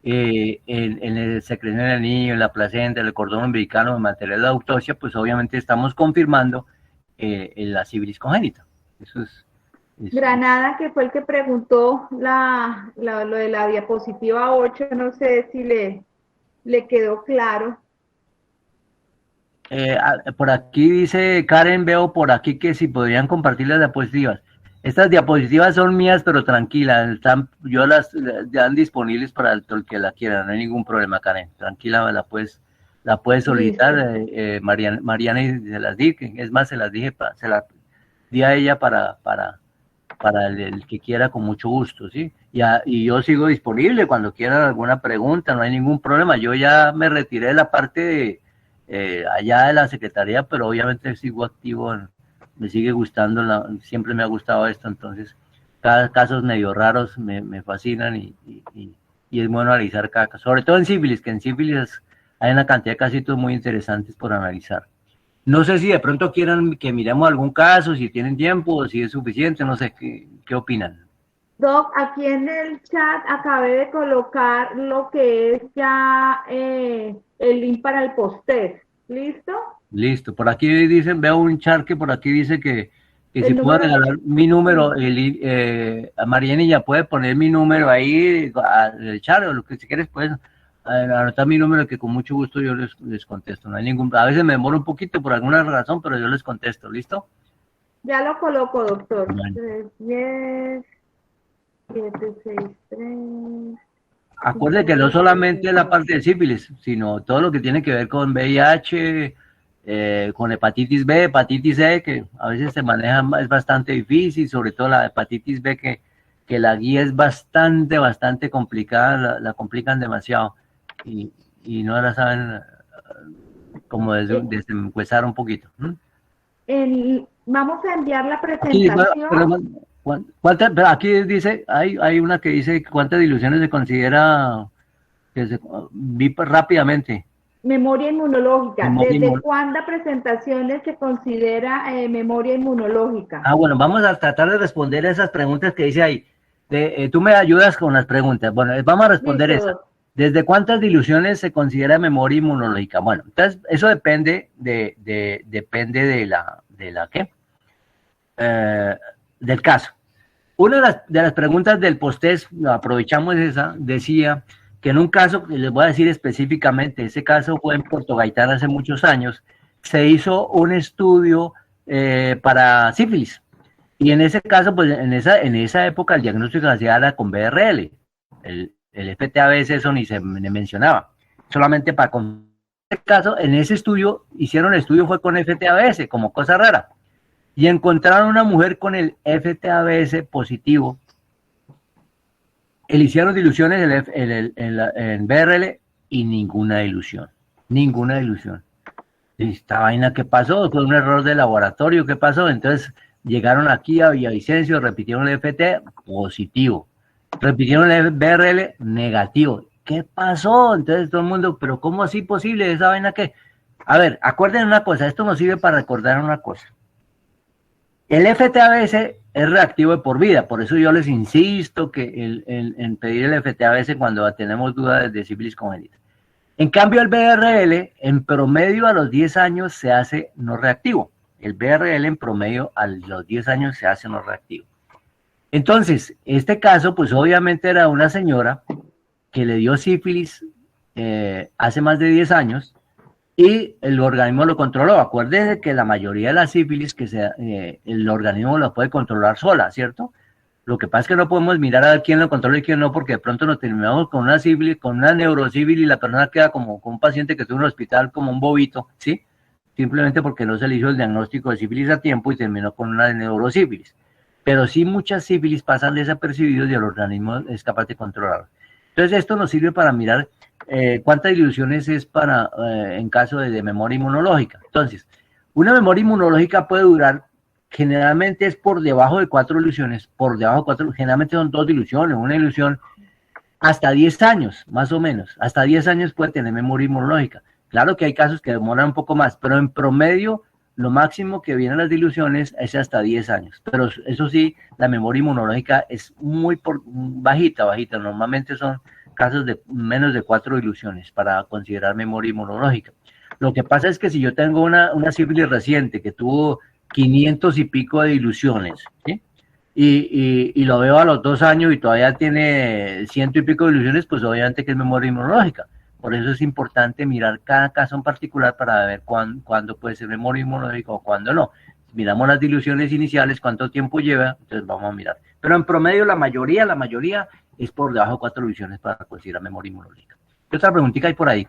en el secreción del niño, en la placenta, en el cordón umbilical o en material de autopsia, pues obviamente estamos confirmando la sífilis congénita. Eso es Granada, que fue el que preguntó lo de la diapositiva 8, no sé si le quedó claro. Por aquí dice Karen, veo por aquí que si podrían compartir las diapositivas. Estas diapositivas son mías, pero tranquila, yo las dan disponibles para el que la quiera, no hay ningún problema, Karen. Tranquila, la puedes solicitar, Mariana, y se las dije, es más, se las di a ella para el que quiera con mucho gusto, ¿sí? Y yo sigo disponible cuando quieran alguna pregunta, no hay ningún problema. Yo ya me retiré de la parte allá de la secretaría, pero obviamente sigo activo, me sigue gustando, siempre me ha gustado esto, entonces cada casos medio raros me fascinan y es bueno analizar cada caso, sobre todo en sífilis, que en sífilis hay una cantidad de casitos muy interesantes por analizar. No sé si de pronto quieran que miremos algún caso, si tienen tiempo, o si es suficiente, no sé, ¿qué opinan? Doc, aquí en el chat acabé de colocar lo que es ya el link para el post-test. ¿Listo? Listo. Por aquí dicen, veo un chat que por aquí dice que si puedo regalar mi número, a Mariana ya puede poner mi número ahí en el chat, o lo que si quieres puedes anotar mi número, que con mucho gusto yo les contesto. No hay a veces me demoro un poquito por alguna razón, pero yo les contesto. ¿Listo? Ya lo coloco, doctor. Bueno. 310 763. Acuerde que no solamente la parte de sífilis, sino todo lo que tiene que ver con VIH, con hepatitis B, hepatitis C, que a veces se maneja, es bastante difícil, sobre todo la hepatitis B, que la guía es bastante complicada, la complican demasiado y no la saben como desencuesar un poquito. Vamos a enviar la presentación. Pero aquí dice, hay una que dice cuántas diluciones se considera, vi rápidamente. Memoria inmunológica. ¿Desde cuántas presentaciones se considera memoria inmunológica? Bueno, vamos a tratar de responder esas preguntas que dice ahí. Tú me ayudas con las preguntas. Bueno, vamos a responder esas. ¿Desde cuántas diluciones se considera memoria inmunológica? Bueno, entonces eso depende depende de la ¿qué? Del caso. Una de las preguntas del post-test, aprovechamos esa, decía que en un caso, les voy a decir específicamente, ese caso fue en Puerto Gaitán hace muchos años, se hizo un estudio para sífilis, y en ese caso, pues en esa época el diagnóstico se hacía con BRL, el FTABS eso ni se mencionaba, solamente para con ese caso, en ese estudio, hicieron el estudio fue con FTABS, como cosa rara, y encontraron una mujer con el FTABS positivo. Le hicieron diluciones en BRL y ninguna dilución. Esta vaina, ¿qué pasó? ¿Fue un error de laboratorio? ¿Qué pasó? Entonces llegaron aquí a Villavicencio, repitieron el FT positivo, repitieron el BRL negativo. ¿Qué pasó? Entonces todo el mundo, ¿pero cómo así posible? ¿Esa vaina qué? A ver, acuerden una cosa, esto nos sirve para recordar una cosa. El FTABS es reactivo de por vida, por eso yo les insisto que en pedir el FTABS cuando tenemos dudas de sífilis congénita. En cambio, el BRL en promedio a los 10 años se hace no reactivo. El BRL en promedio a los 10 años se hace no reactivo. Entonces, este caso, pues obviamente era una señora que le dio sífilis hace más de 10 años, y el organismo lo controló. Acuérdense que la mayoría de las sífilis el organismo lo puede controlar sola, ¿cierto? Lo que pasa es que no podemos mirar a ver quién lo controla y quién no, porque de pronto nos terminamos con una sífilis, con una neurosífilis, y la persona queda como un paciente que estuvo en el hospital como un bobito, ¿sí? Simplemente porque no se le hizo el diagnóstico de sífilis a tiempo y terminó con una neurosífilis. Pero sí muchas sífilis pasan desapercibidos y el organismo es capaz de controlarlo. Entonces esto nos sirve para mirar cuántas diluciones es en caso de memoria inmunológica. Entonces, una memoria inmunológica puede durar, generalmente es por debajo de 4 diluciones, generalmente son 2 diluciones, una dilución, hasta 10 años, más o menos. Hasta 10 años puede tener memoria inmunológica. Claro que hay casos que demoran un poco más, pero en promedio, lo máximo que vienen las diluciones es hasta 10 años. Pero eso sí, la memoria inmunológica es muy bajita. Normalmente son casos de menos de 4 diluciones para considerar memoria inmunológica. Lo que pasa es que si yo tengo una sífilis reciente que tuvo 500 y pico de diluciones, ¿sí? y lo veo a los 2 años y todavía tiene 100 y pico de diluciones, pues obviamente que es memoria inmunológica. Por eso es importante mirar cada caso en particular para ver cuándo puede ser memoria inmunológica o cuándo no. Miramos las diluciones iniciales, cuánto tiempo lleva, entonces vamos a mirar. Pero en promedio la mayoría es por debajo de 4 diluciones para considerar memoria inmunológica. ¿Qué otra preguntita hay por ahí?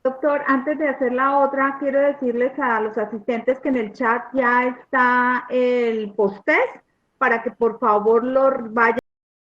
Doctor, antes de hacer la otra, quiero decirles a los asistentes que en el chat ya está el post-test para que por favor lo vayan